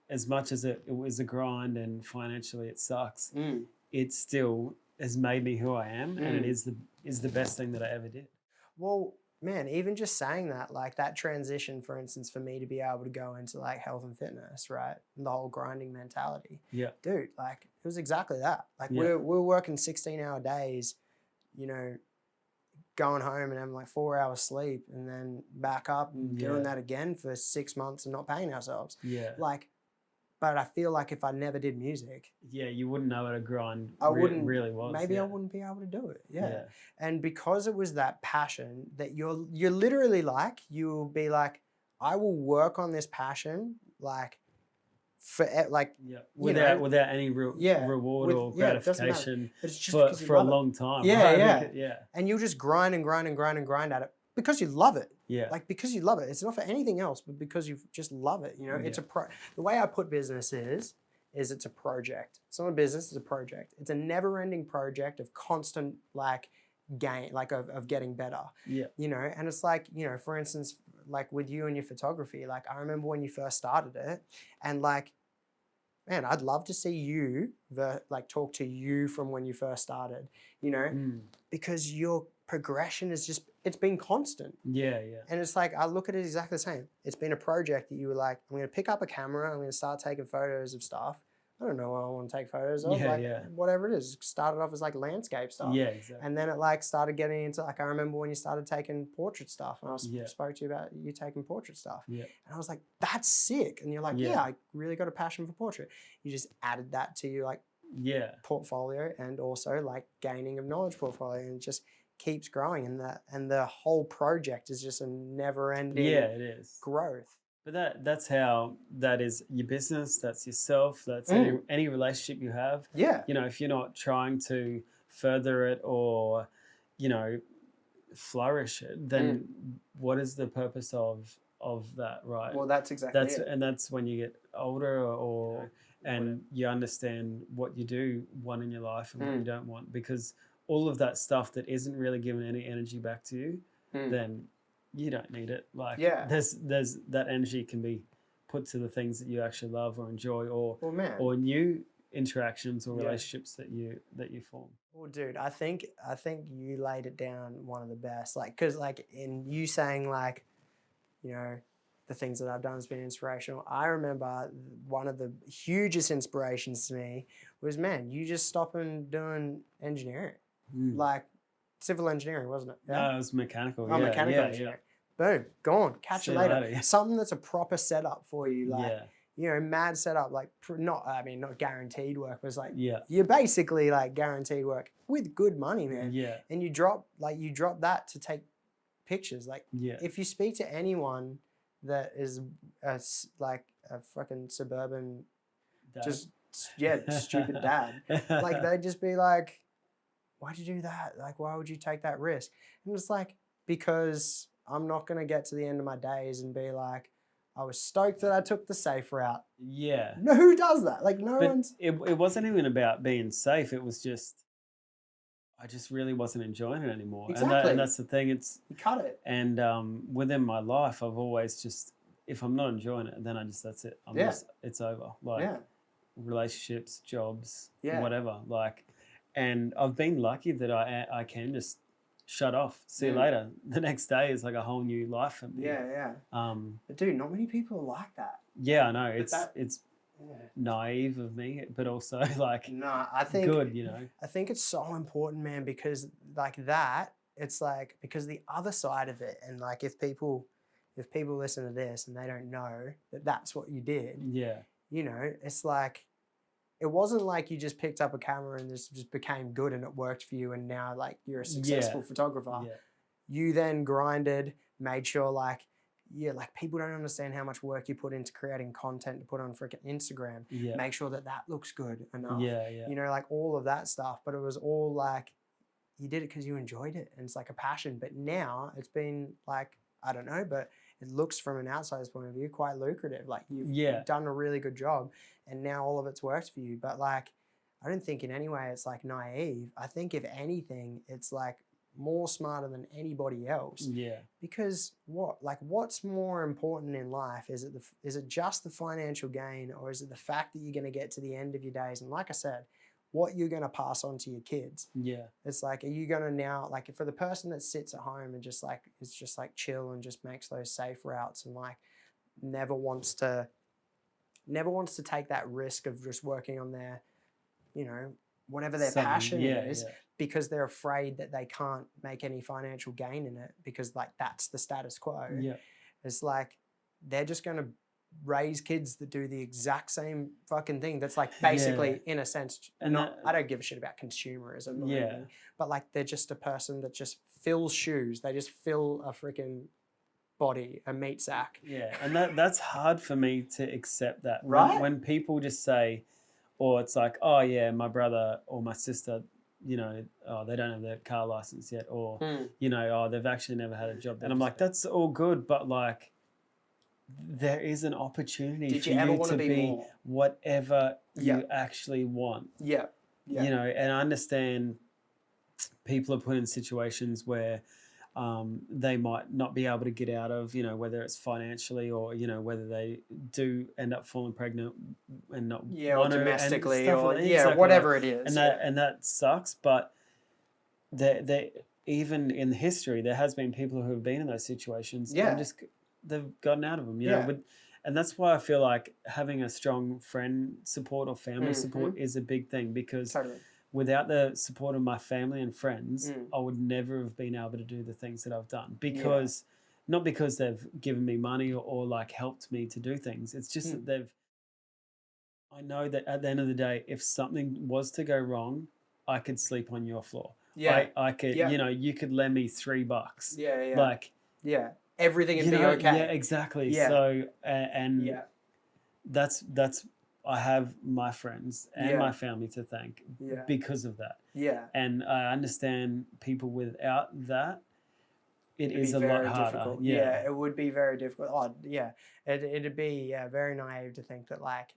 as much as it was a grind and financially it sucks. It still has made me who I am, and it is the best thing that I ever did. Well, man, even just saying that, like that transition, for instance, for me to be able to go into like health and fitness, right? And the whole grinding mentality. Yeah. Dude, like it was exactly that. Like we're working 16-hour days, you know, going home and having like 4 hours sleep and then back up and doing that again for 6 months and not paying ourselves. Yeah. Like, but I feel like if I never did music, you wouldn't know what a grind really was. Maybe I wouldn't be able to do it. Yeah. And because it was that passion that you're literally like, you'll be like, I will work on this passion like for like without any reward or gratification for a long time. Yeah. And you'll just grind and grind and grind and grind at it because you love it. Yeah. Like because you love it. It's not for anything else, but because you just love it. You know, it's the way I put business is it's a project. It's not a business, it's a project. It's a never-ending project of constant like gain, like of getting better. Yeah. You know, and it's like, you know, for instance, like with you and your photography, like I remember when you first started it and like, man, I'd love to see you like talk to you from when you first started, you know, because your progression is just, it's been constant. Yeah. And it's like, I look at it exactly the same. It's been a project that you were like, I'm going to pick up a camera. I'm going to start taking photos of stuff. I don't know what I want to take photos of. Whatever it is. It started off as like landscape stuff. Yeah, exactly. And then it like started getting into like, I remember when you started taking portrait stuff and I spoke to you about you taking portrait stuff. Yeah. And I was like, that's sick. And you're like, I really got a passion for portrait. You just added that to your like portfolio and also like gaining of knowledge portfolio and just keeps growing and the whole project is just a never-ending growth. But that's how that is your business, that's yourself, that's any relationship you have. Yeah. You know, if you're not trying to further it or, you know, flourish it, then what is the purpose of that, right? Well, that's exactly it. And that's when you get older and you understand what you do want in your life and what you don't want, because all of that stuff that isn't really giving any energy back to you, then you don't need it. Like there's that energy can be put to the things that you actually love or enjoy or new interactions or relationships that you form. Well, dude, I think you laid it down one of the best. Like, cause like in you saying like, you know, the things that I've done has been inspirational. I remember one of the hugest inspirations to me was, man, you just stopping doing engineering. Like civil engineering, wasn't it? Yeah? No, it was mechanical. Oh, mechanical engineering. Boom, gone. Catch you later. Something that's a proper setup for you, like you know, mad setup. Like not guaranteed work. It was like you're basically like guaranteed work with good money, man. Yeah. And you drop that to take pictures. Like if you speak to anyone that is like a fucking suburban, dad. just stupid dad, like they'd just be like, why'd you do that? Like, why would you take that risk? And it's like, because I'm not going to get to the end of my days and be like, I was stoked that I took the safe route. Yeah. No, who does that? Like, no one's... It wasn't even about being safe. It was just, I just really wasn't enjoying it anymore. Exactly. And that's the thing. You cut it. And within my life, I've always just, if I'm not enjoying it, then that's it. It's over. Like, relationships, jobs, whatever. Like, and I've been lucky that I can just shut off. See you later. The next day is like a whole new life for me. But dude, not many people are like that. Yeah, I know. It's naive of me, but also like I think good, you know. I think it's so important, man, because like that it's like, because the other side of it, and like if people listen to this and they don't know that that's what you did, you know, it's like, it wasn't like you just picked up a camera and this just became good and it worked for you and now like you're a successful photographer. You then grinded, made sure like people don't understand how much work you put into creating content to put on freaking Instagram. Make sure that looks good enough. You know, like all of that stuff. But it was all like, you did it because you enjoyed it and it's like a passion. But now it's been like, I don't know, but it looks from an outsider's point of view quite lucrative. Like you've done a really good job and now all of it's worked for you. But like, I don't think in any way it's like naive. I think if anything, it's like more smarter than anybody else. Because what's more important in life? Is it just the financial gain, or is it the fact that you're going to get to the end of your days? And like I said, what you're going to pass on to your kids. It's like, are you going to now, like for the person that sits at home and just like, is just like chill and just makes those safe routes and like never wants to take that risk of just working on their, you know, whatever their passion is, because they're afraid that they can't make any financial gain in it because like that's the status quo. It's like, they're just going to raise kids that do the exact same fucking thing. That's like basically in a sense, and I don't give a shit about consumerism or anything, but like they're just a person that just fills shoes. They just fill a freaking body, a meat sack. And that's hard for me to accept that. Right? When people just say, or it's like, oh yeah, my brother or my sister, you know, oh, they don't have their car license yet, or you know, oh, they've actually never had a job. And I'm like, that's all good, but like, there is an opportunity for you to be whatever you actually want. You know, and I understand people are put in situations where they might not be able to get out of, you know, whether it's financially or, you know, whether they do end up falling pregnant and not or domestically or whatever it is. And that sucks, but even in history there has been people who have been in those situations and they've gotten out of them, you know. And that's why I feel like having a strong friend support or family support is a big thing, because without the support of my family and friends, I would never have been able to do the things that I've done, because not because they've given me money or like helped me to do things. It's just that I know that at the end of the day, if something was to go wrong, I could sleep on your floor. I could, you know, you could lend me $3. Like, everything would be okay. Yeah, exactly. So, and that's I have my friends and my family to thank because of that. And I understand people without that, it'd is a lot harder. Difficult. It would be very difficult. Oh, it'd be very naive to think that like,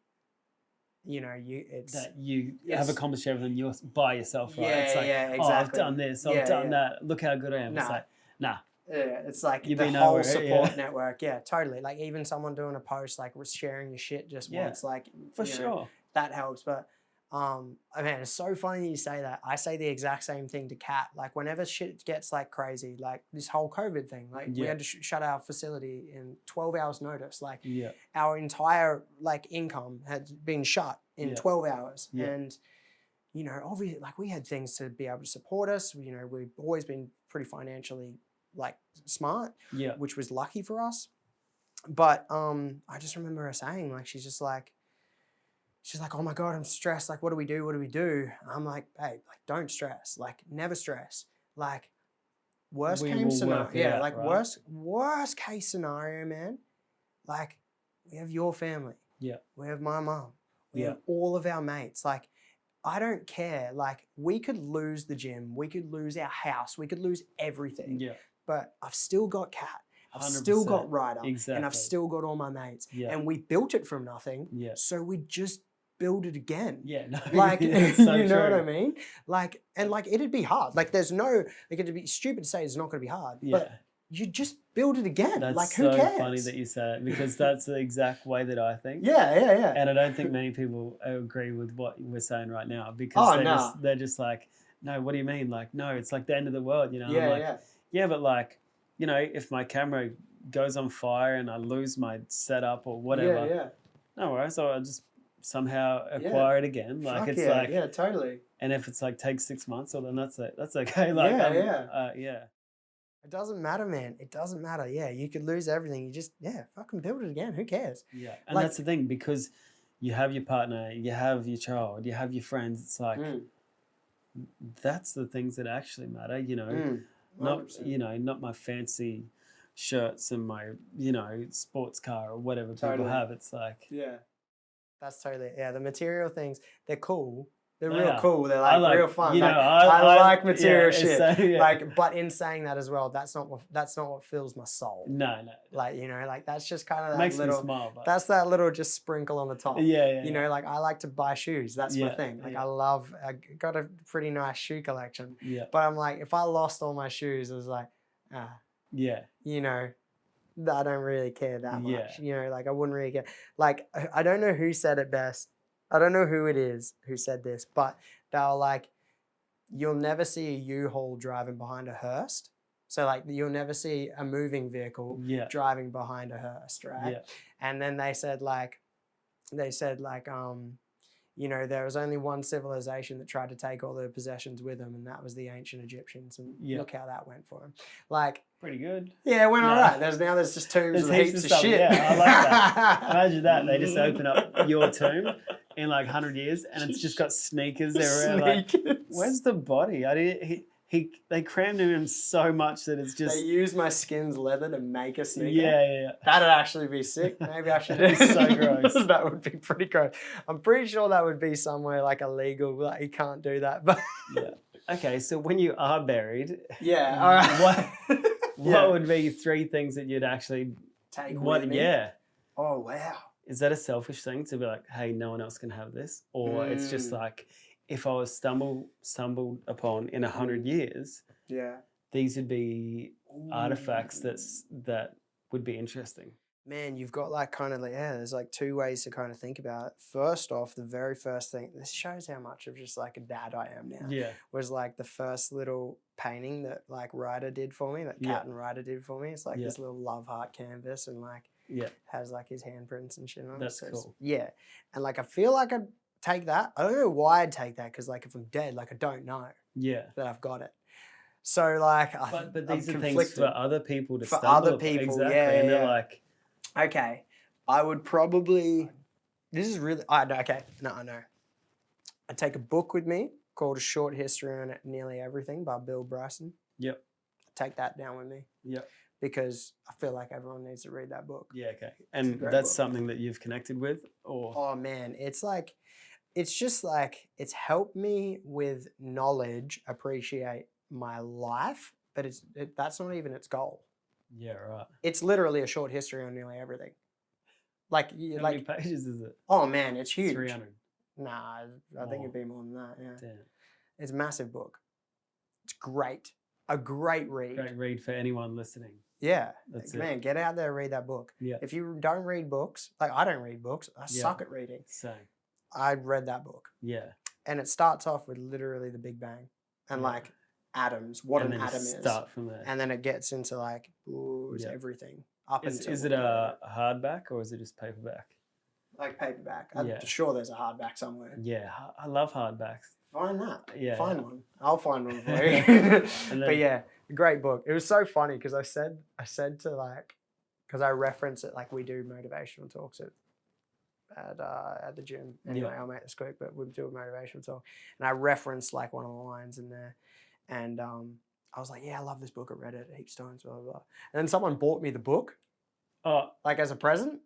you know, you have accomplished everything you're by yourself, right? It's like, exactly. Oh, I've done this, I've done that. Look how good I am. Nah. It's like, nah. It's like the whole support network. Totally. Like even someone doing a post, like sharing your shit just once, like for sure, that helps. But man, it's so funny you say that. I say the exact same thing to Kat. Like whenever shit gets like crazy, like this whole COVID thing, like we had to shut our facility in 12 hours notice. Like our entire like income had been shut in 12 hours. And you know, obviously, like we had things to be able to support us. You know, we've always been pretty financially like smart, which was lucky for us. But I just remember her saying, like, she's like, oh my God, I'm stressed. Like, what do we do? I'm like, babe, like, don't stress. Like, never stress. Like, worst case scenario. Worst case scenario, man. Like, we have your family. We have my mom. We have all of our mates. Like, I don't care. Like, we could lose the gym. We could lose our house. We could lose everything. But I've still got Kat. I've 100%. Still got Ryder. And I've still got all my mates. And we built it from nothing. So we just build it again. Like, so you know what I mean? Like, and like, it'd be hard. Like, there's no, like, it'd be stupid to say it's not going to be hard. But you just build it again. That's like, who cares? So funny that you say it, because that's the exact way that I think. And I don't think many people agree with what we're saying right now, because they're just like, no, what do you mean? Like, no, it's like the end of the world, you know? I'm like, but like, you know, if my camera goes on fire and I lose my setup or whatever, no worries, I'll just somehow acquire it again. Like Fuck it's yeah, like, yeah, totally. and if it's like takes 6 months, well then that's okay. Like yeah. It doesn't matter, man. It doesn't matter. Yeah, you could lose everything. You just fucking build it again. Who cares? Yeah, and that's the thing, because you have your partner, you have your child, you have your friends. It's like that's the things that actually matter. You know, not my fancy shirts and my sports car or whatever people have. It's like that's totally the material things. They're cool. They're They real are. cool. They're like real fun. You know, I like material shit. So, Like, but in saying that as well, that's not what fills my soul. No. Like, like that's just kind of that makes little. Me smile. But... That's that little just sprinkle on the top. Yeah. You know, like I like to buy shoes. That's my thing. Like I got a pretty nice shoe collection. Yeah. But I'm like, if I lost all my shoes, it was like, yeah. You know, I don't really care that much. You know, like I wouldn't really care. Like I don't know who said it best. I don't know who it is who said this, but they were like, you'll never see a U-Haul driving behind a hearse. So like you'll never see a moving vehicle driving behind a hearse, right? Yeah. And then they said you know, there was only one civilization that tried to take all their possessions with them, and that was the ancient Egyptians. And look how that went for them. Like pretty good. Yeah, it went all right. There's just tombs with heaps of shit. Yeah, I like that. Imagine that. They just open up your tomb in like 100 years, and it's just got sneakers everywhere. Like, where's the body? They crammed him in so much that it's just. They used my skin's leather to make a sneaker. Yeah. That'd actually be sick. Maybe I should do it. So gross. That would be pretty gross. I'm pretty sure that would be somewhere like illegal. Like you can't do that. But Okay, so when you are buried, all right. What would be 3 things that you'd actually take with me? Yeah. Oh wow. Is that a selfish thing to be like, hey, no one else can have this, or it's just like, if I was stumbled upon in 100 years, these would be artifacts that would be interesting. Man, you've got like kind of like there's like 2 ways to kind of think about it. First off, the very first thing, this shows how much of just like a dad I am now. Yeah, was like the first little painting that like Ryder did for me, that Cat and Ryder did for me. It's like this little love heart canvas and like has like his handprints and shit on it. That's cool. Yeah, and like I feel like I'd take that. I don't know why I'd take that, because like if I'm dead, like I don't know that I've got it. So like but these are things for other people to stumble other people exactly, and they're like, okay, I would probably, this is really I know I'd take a book with me called A Short History on Nearly Everything by Bill Bryson. I'd take that down with me because I feel like everyone needs to read that book. Okay, and that's something that you've connected with, or oh man, it's just like it's helped me with knowledge, appreciate my life, but that's not even its goal. Yeah, right. It's literally a short history on nearly everything. Like, how many pages is it? Oh man, it's huge. 300. Nah, I think it'd be more than that. Yeah, damn. It's a massive book. It's great. A great read. Great read for anyone listening. Yeah, man, get out there and read that book. Yeah. If you don't read books, like I don't read books, I suck at reading. Same. I read that book. Yeah. And it starts off with literally the Big Bang and like atoms, what an atom is. Start from there. And then it gets into like, it's everything. Is it a hardback or is it just paperback? Like paperback. I'm sure there's a hardback somewhere. Yeah, I love hardbacks. Find that. Yeah. Find one. I'll find one for you. But yeah, great book. It was so funny because I said to like, because I reference it, like we do motivational talks at the gym. Anyway, I'll make this quick, but we do a motivational talk. And I referenced like one of the lines in there. And I was like, yeah, I love this book. I read it heaps times, blah, blah, blah. And then someone bought me the book. Oh. Like as a present.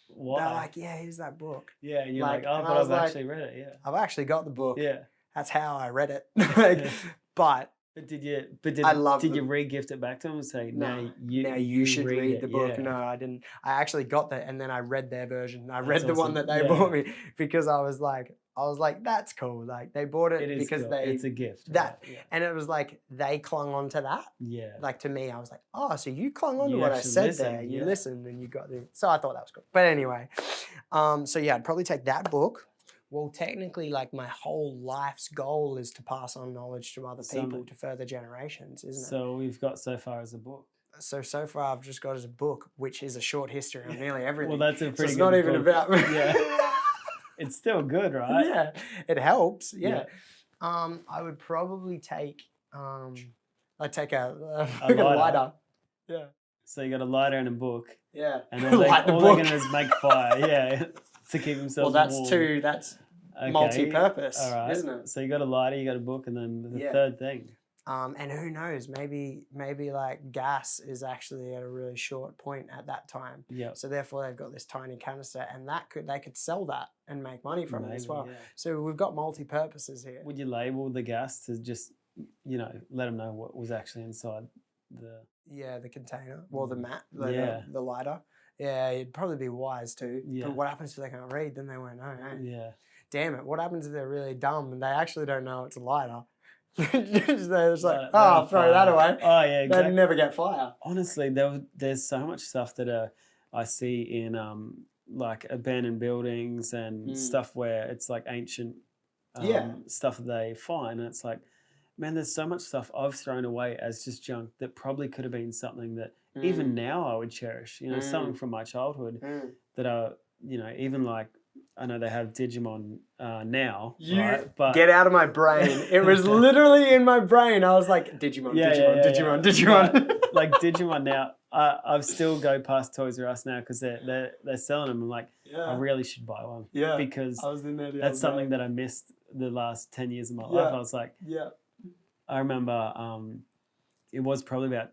Why? They're like, yeah, here's that book. Yeah, and you're like, oh, but I've actually read it, yeah. I've actually got the book. Yeah. That's how I read it. Like, but did you re-gift it back to them and say, now you should read the book? Yeah. No, I didn't. I actually got that, and then I read their version. I read the one that they bought me because I was like, that's cool. Like they bought it because cool. It's a gift. And it was like they clung on to that. Yeah. Like to me, I was like, oh, so you clung on to what I said there. You listened and you got the. So I thought that was cool. But anyway, so yeah, I'd probably take that book. Well, technically, like my whole life's goal is to pass on knowledge to other people, to further generations, isn't it? So we've got so far as a book. So far I've just got as a book, which is a short history on nearly everything. Well, that's a pretty. So it's good not even book. about me. Yeah. it's still good, right? Yeah, it helps. Yeah. I would probably take I'd take a lighter. Yeah. So you got a lighter and a book. Yeah. And all they're going to do is make fire. Yeah. To keep themselves warm. That's multi-purpose, all right. isn't it? So you got a lighter, you got a book, and then the third thing. And who knows? Maybe like gas is actually at a really short point at that time. Yeah. So therefore they've got this tiny canister, and they could sell that and make money from it as well. Yeah. So we've got multi-purposes here. Would you label the gas to just, let them know what was actually inside the? Yeah, the container. Well, the mat. The lighter. Yeah, it'd probably be wise too. Yeah. But what happens if they can't read? Then they won't know. Eh? Yeah. Damn it! What happens if they're really dumb and they actually don't know it's a lighter? They're just like, I'll throw that away. Oh yeah, exactly. They'd never get fire. Honestly, there's so much stuff that I see in like abandoned buildings and stuff where it's like ancient stuff that they find, and it's like, man, there's so much stuff I've thrown away as just junk that probably could have been something that even now I would cherish. Something from my childhood that are even like. I know they have Digimon now, right? But get out of my brain. It was literally in my brain. I was like, Digimon. But, like Digimon now, I still go past Toys R Us now because they're selling them. I'm like, I really should buy one. Yeah. Because I was in there that's something that I missed the last 10 years of my life. I was like, I remember it was probably about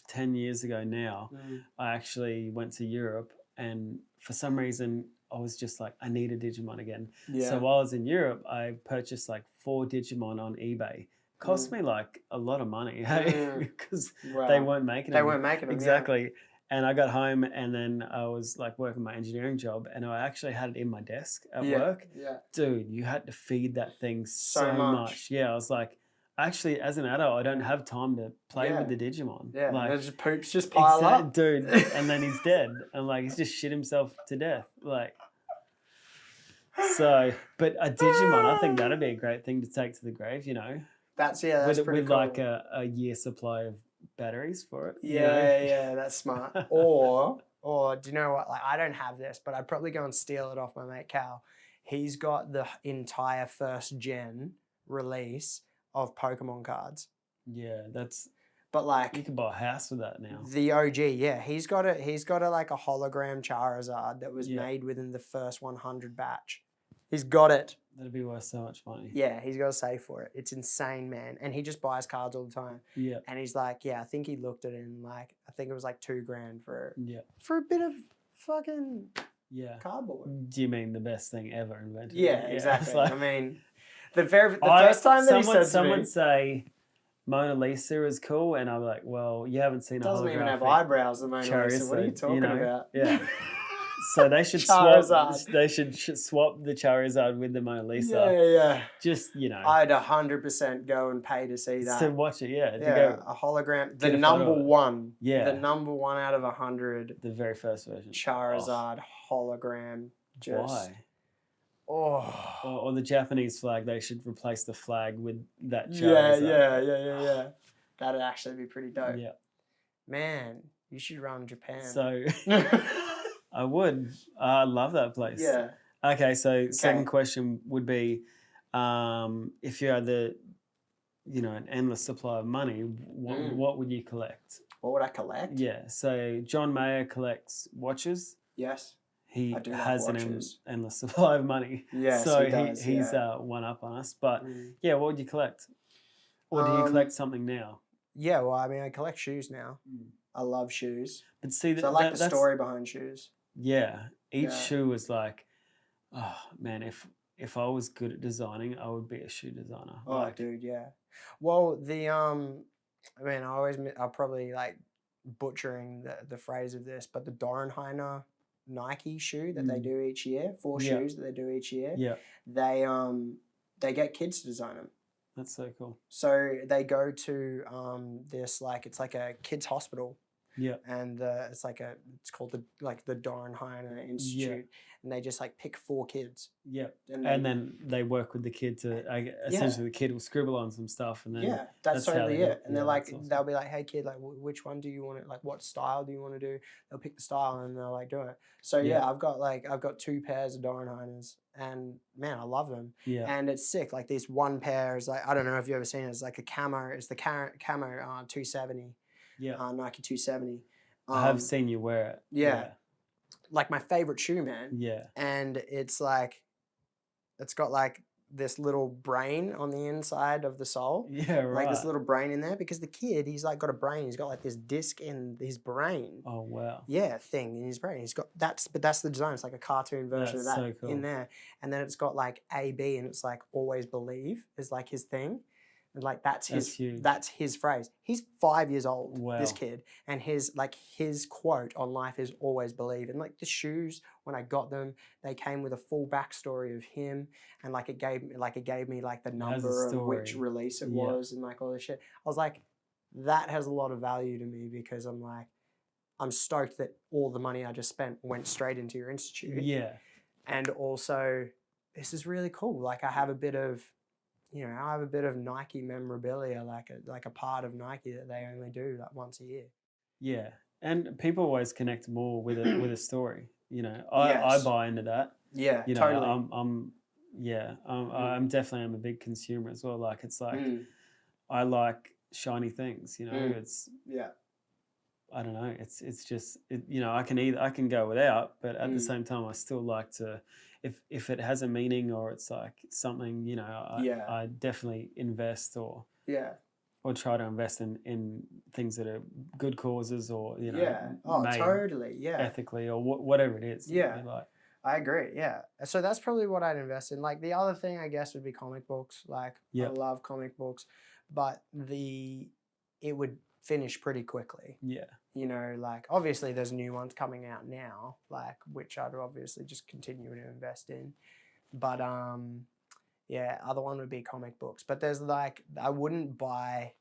10 years ago now. I actually went to Europe, and for some reason, I was just like, I need a Digimon again. Yeah. So while I was in Europe, I purchased like 4 Digimon on eBay. Cost me like a lot of money, because they weren't making them. They weren't making them. Exactly. Yeah. And I got home, and then I was like working my engineering job, and I actually had it in my desk at work. Yeah. Dude, you had to feed that thing so much. Yeah, I was like, actually, as an adult, I don't have time to play with the Digimon. Yeah, like, just poops just pile up. Dude, and then he's dead. And like, he's just shit himself to death. Like, so, but a Digimon, I think that'd be a great thing to take to the grave, That's pretty cool. With like a year supply of batteries for it. Yeah, that's smart. Or do you know what? Like, I don't have this, but I'd probably go and steal it off my mate Cal. He's got the entire first gen release of Pokemon cards. Yeah, but like you can buy a house with that now. The OG, yeah. He's got a like a hologram Charizard that was made within the first 100 batch. He's got it. That'd be worth so much money. Yeah, he's got to save for it. It's insane, man. And he just buys cards all the time. Yeah. And he's like, I think he looked at it in like, I think it was like $2,000 for a bit of fucking cardboard. Do you mean the best thing ever invented? Yeah, exactly. Like, I mean, the first time that he said someone say Mona Lisa is cool, and I'm like, well, you haven't seen a holographic. Doesn't even have eyebrows, the Mona Lisa. What are you talking about? Yeah. So they should swap. They should swap the Charizard with the Mona Lisa. Yeah. Just I'd 100% go and pay to see that. To watch it, yeah. A hologram, the number one. Yeah. The number 1 out of 100. The very first version. Charizard hologram. Why? Or the Japanese flag, they should replace the flag with that Charizard. Yeah. That'd actually be pretty dope. Yeah. Man, you should run Japan. So, I would. I love that place. Yeah. Okay, so second question would be, if you had an endless supply of money, what would you collect? What would I collect? Yeah, so John Mayer collects watches. Yes. He has an endless supply of money. Yes, so he does, he's one up on us. But what would you collect? Or do you collect something now? Yeah, well, I mean, I collect shoes now. I love shoes. But see, I like the story behind shoes. Yeah, each shoe is like, oh man, if I was good at designing, I would be a shoe designer. Oh, dude, yeah. Well, I'll probably like butchering the phrase of this, but the Dornheiner Nike shoe that they do each year, 4 shoes that they do each year. Yeah. They get kids to design them. That's so cool. So they go to it's like a kids hospital. Yeah. And it's called the Dornheiner Institute, and they just like pick 4 kids. Yeah. And then they work with the kid to essentially the kid will scribble on some stuff, and then that's totally it. And they're like, awesome. They'll be like, hey kid, like which one do you want to, like what style do you want to do? They'll pick the style and they'll like do it. So I've got 2 pairs of Dornheiners, and man, I love them. Yeah. And it's sick. Like this one pair is like, I don't know if you've ever seen it. It's like a camo. It's the camo 270. Yeah. Nike 270. I have seen you wear it. Yeah. Like my favorite shoe, man. Yeah. And it's like, it's got like this little brain on the inside of the sole. Yeah, right. Like this little brain in there, because the kid, he's like got a brain. He's got like this disc in his brain. Oh wow. Yeah, thing in his brain. He's got but that's the design. It's like a cartoon version of that so cool. in there. And then it's got like AB, and it's like always believe is like his thing. And like that's his phrase. He's 5 years old, this kid, and his quote on life is always believe. And like the shoes, when I got them, they came with a full backstory of him, and like it gave me like the number of which release it was, and like all this shit. I was like, that has a lot of value to me, because I'm stoked that all the money I just spent went straight into your institute. Yeah. And also, this is really cool. Like I have a bit of Nike memorabilia, like a part of Nike that they only do like once a year. Yeah, and people always connect more with a story. You know, I buy into that. Yeah, you know, totally. I'm definitely a big consumer as well. Like it's like I like shiny things. You know, it's I don't know. It's just you know, I can go without, but at the same time, I still like to. If it has a meaning, or it's like something, you know, I definitely invest or try to invest in things that are good causes, or you know, totally, ethically, or whatever it is. Yeah, like. I agree. Yeah, so that's probably what I'd invest in. Like the other thing, I guess, would be comic books. Like I love comic books, but it would finish pretty quickly. Yeah. You know, like obviously there's new ones coming out now, like which I'd obviously just continue to invest in. But other one would be comic books. But there's like I wouldn't buy,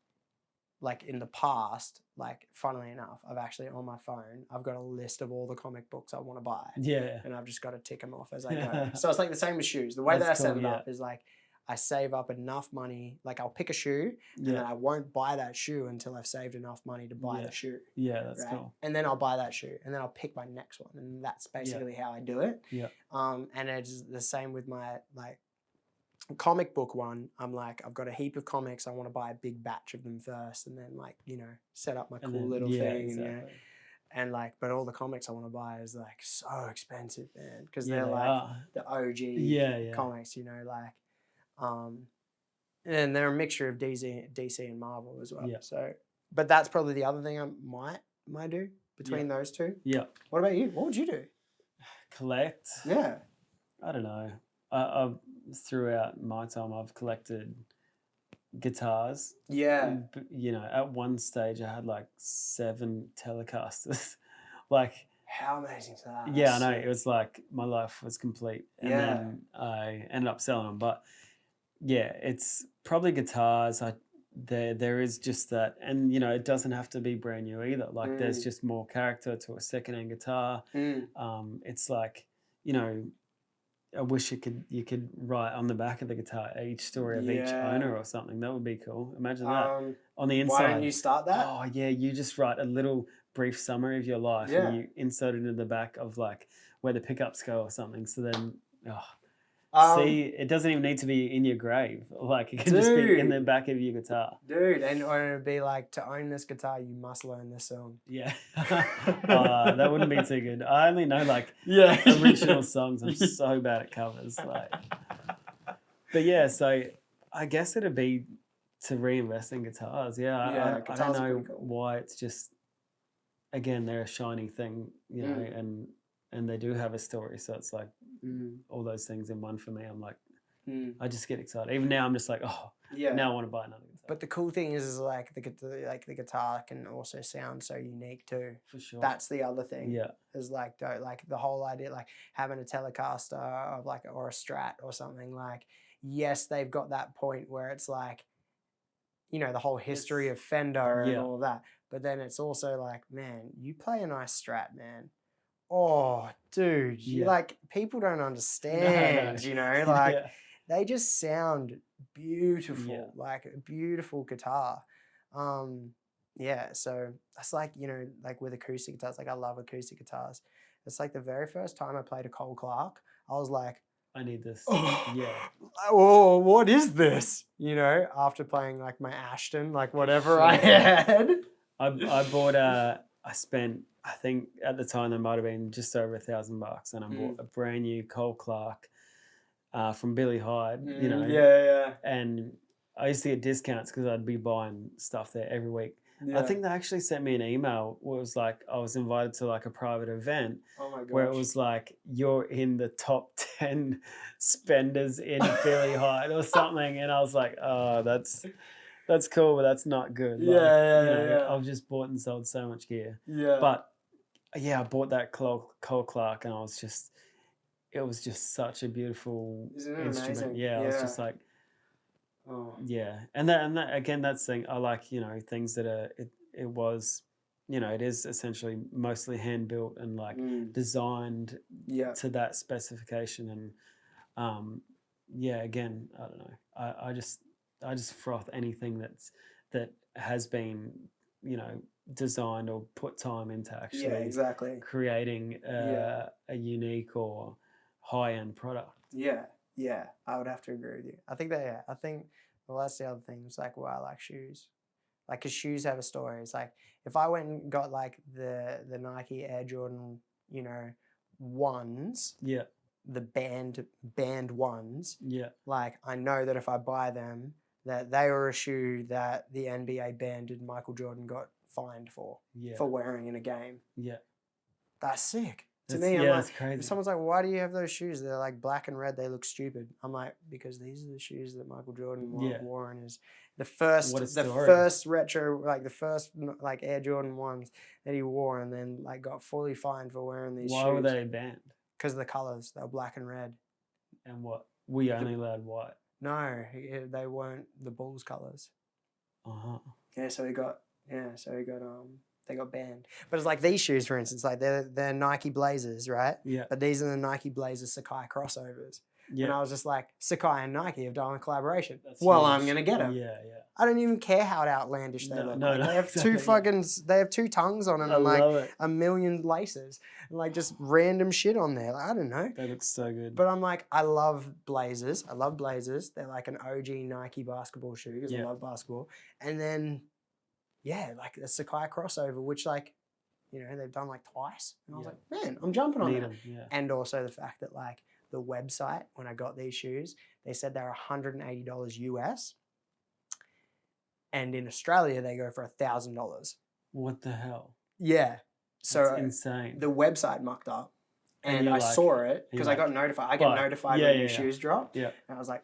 like in the past, like funnily enough, I've actually on my phone, I've got a list of all the comic books I want to buy. Yeah. And I've just got to tick them off as I go. So it's like the same with shoes. The way that I set it up is like I save up enough money, like I'll pick a shoe, and then I won't buy that shoe until I've saved enough money to buy the shoe. Yeah, that's cool. And then I'll buy that shoe, and then I'll pick my next one, and that's basically how I do it. Yeah. And it's the same with my like comic book one. I'm like, I've got a heap of comics. I want to buy a big batch of them first, and then like, you know, set up my cool little thing. Exactly. And, and like, but all the comics I want to buy is like so expensive, man, because they're like the OG comics, you know, like. And they're a mixture of DC and Marvel as well. Yeah. So, but that's probably the other thing I might do between those two. Yeah. What about you? What would you do? Collect. Yeah. I don't know. I've throughout my time, I've collected guitars. Yeah. You know, at one stage I had like 7 Telecasters. Like. How amazing is that? Yeah, I know. It was like my life was complete. And then I ended up selling them. But yeah, it's probably guitars. There is just that, and you know, it doesn't have to be brand new either. Like there's just more character to a secondhand guitar. It's like, you know, I wish you could write on the back of the guitar each story of each owner or something. That would be cool. Imagine that on the inside. Why don't you start that? Oh yeah, you just write a little brief summary of your life and you insert it into the back of like where the pickups go or something. So then, see, it doesn't even need to be in your grave. Like it can just be in the back of your guitar. Dude, and or it'd be like, to own this guitar, you must learn this song. Yeah. That wouldn't be too good. I only know like original songs. I'm so bad at covers. Like, but yeah, so I guess it'd be to reinvest in guitars. Yeah, I don't know why. It's just, again, they're a shiny thing, you know, and they do have a story. So it's like all those things in one for me. I'm like, I just get excited. Even now, I'm just like, now I want to buy another guitar. But the cool thing is like the guitar can also sound so unique too. For sure. That's the other thing. Yeah. Is like the whole idea, like having a Telecaster of like, or a Strat or something, like, yes, they've got that point where it's like, you know, the whole history of Fender and all of that. But then it's also like, man, you play a nice Strat, man. Oh, dude, you like, people don't understand, you know, like they just sound beautiful, like a beautiful guitar. So that's like, you know, like with acoustic guitars, like I love acoustic guitars. It's like the very first time I played a Cole Clark, I was like, I need this. Oh, Yeah. Oh, what is this? You know, after playing like my Ashton, like whatever I had. I bought I spent, I think at the time there might have been just over $1,000, and I bought a brand new Cole Clark from Billy Hyde, you know. Yeah. And I used to get discounts because I'd be buying stuff there every week. Yeah. I think they actually sent me an email where it was like I was invited to like a private event Oh my gosh. where it was like you're in the top 10 spenders in Billy Hyde or something, and I was like, oh, that's cool, but that's not good. Like, Yeah. I've just bought and sold so much gear. Yeah. But yeah, I bought that Cole Clark, and it was just such a beautiful instrument. Amazing? Yeah, I was just like, yeah, and that again, that's thing I like. Things that are it was, it is essentially mostly hand built and like designed to that specification. And yeah, again, I don't know. I just froth anything that has been designed or put time into actually creating a unique or high end product. Yeah, I would have to agree with you. I think well, that's the other thing. It's like why I like shoes. Like, cause shoes have a story. It's like if I went and got like the Nike Air Jordan, ones. Yeah. The band ones. Yeah. Like I know that if I buy them, that they were a shoe that the NBA banded Michael Jordan got fined for wearing in a game. Yeah. That's sick. To me, I'm like, that's crazy. If someone's like, why do you have those shoes? They're like black and red. They look stupid. I'm like, because these are the shoes that Michael Jordan wore in his first retro, like the first like Air Jordan ones that he wore, and then like got fully fined for wearing these shoes. Why were they banned? Because of the colors. They were black and red. And what? We only allowed white. No, they weren't the Bulls colors. Yeah, so he got they got banned. But it's like these shoes, for instance, like they're Nike Blazers, right? Yeah. But these are the Nike Blazers Sakai crossovers. Yeah. And I was just like, Sakai and Nike have done a collaboration. That's huge. I'm gonna get them. Yeah. I don't even care how outlandish they look. No, they have they have two tongues on them and like a million laces and like just random shit on there. Like, I don't know. They look so good. But I'm like, I love Blazers. They're like an OG Nike basketball shoe because I love basketball. And then, like the Sakai crossover, which like, they've done like twice. And I was like, man, I'm jumping on that. Yeah. And also the fact that like the website, when I got these shoes, they said they're $180 US. And in Australia, they go for $1,000. What the hell? Yeah. So that's insane. The website mucked up. And I saw it because I got notified. I get notified when new shoes drop. Yeah. And I was like,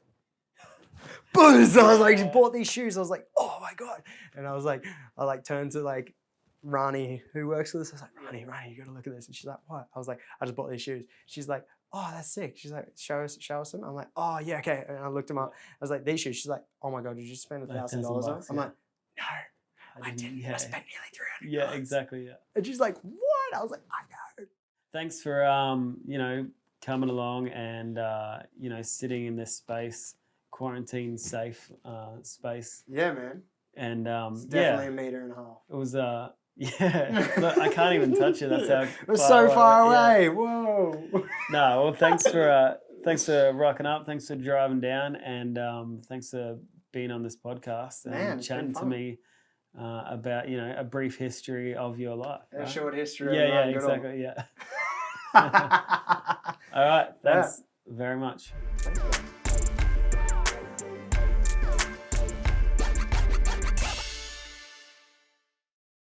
buzz! I was like, bought these shoes. I was like, oh my God. And I was like, I turned to like Rani, who works with us. I was like, Rani, you got to look at this. And she's like, what? I was like, I just bought these shoes. She's like, oh, that's sick. She's like, show us them. I'm like, oh yeah, okay. And I looked them up. I was like, these shoes. She's like, oh my God, did you spend $1,000 on them? I'm like, no, I didn't. I spent nearly $300. Yeah, exactly. Yeah. And she's like, what? I was like, I know. Thanks for coming along and sitting in this space, quarantine safe space. Yeah, man. And it's definitely a meter and a half. It was look, I can't even touch it. That's how it was so far away. Yeah. Whoa. No, well, thanks for rocking up. Thanks for driving down, and thanks for being on this podcast and chatting to me about a brief history of your life. A short history. Yeah, exactly. Yeah. All right. Thanks very much.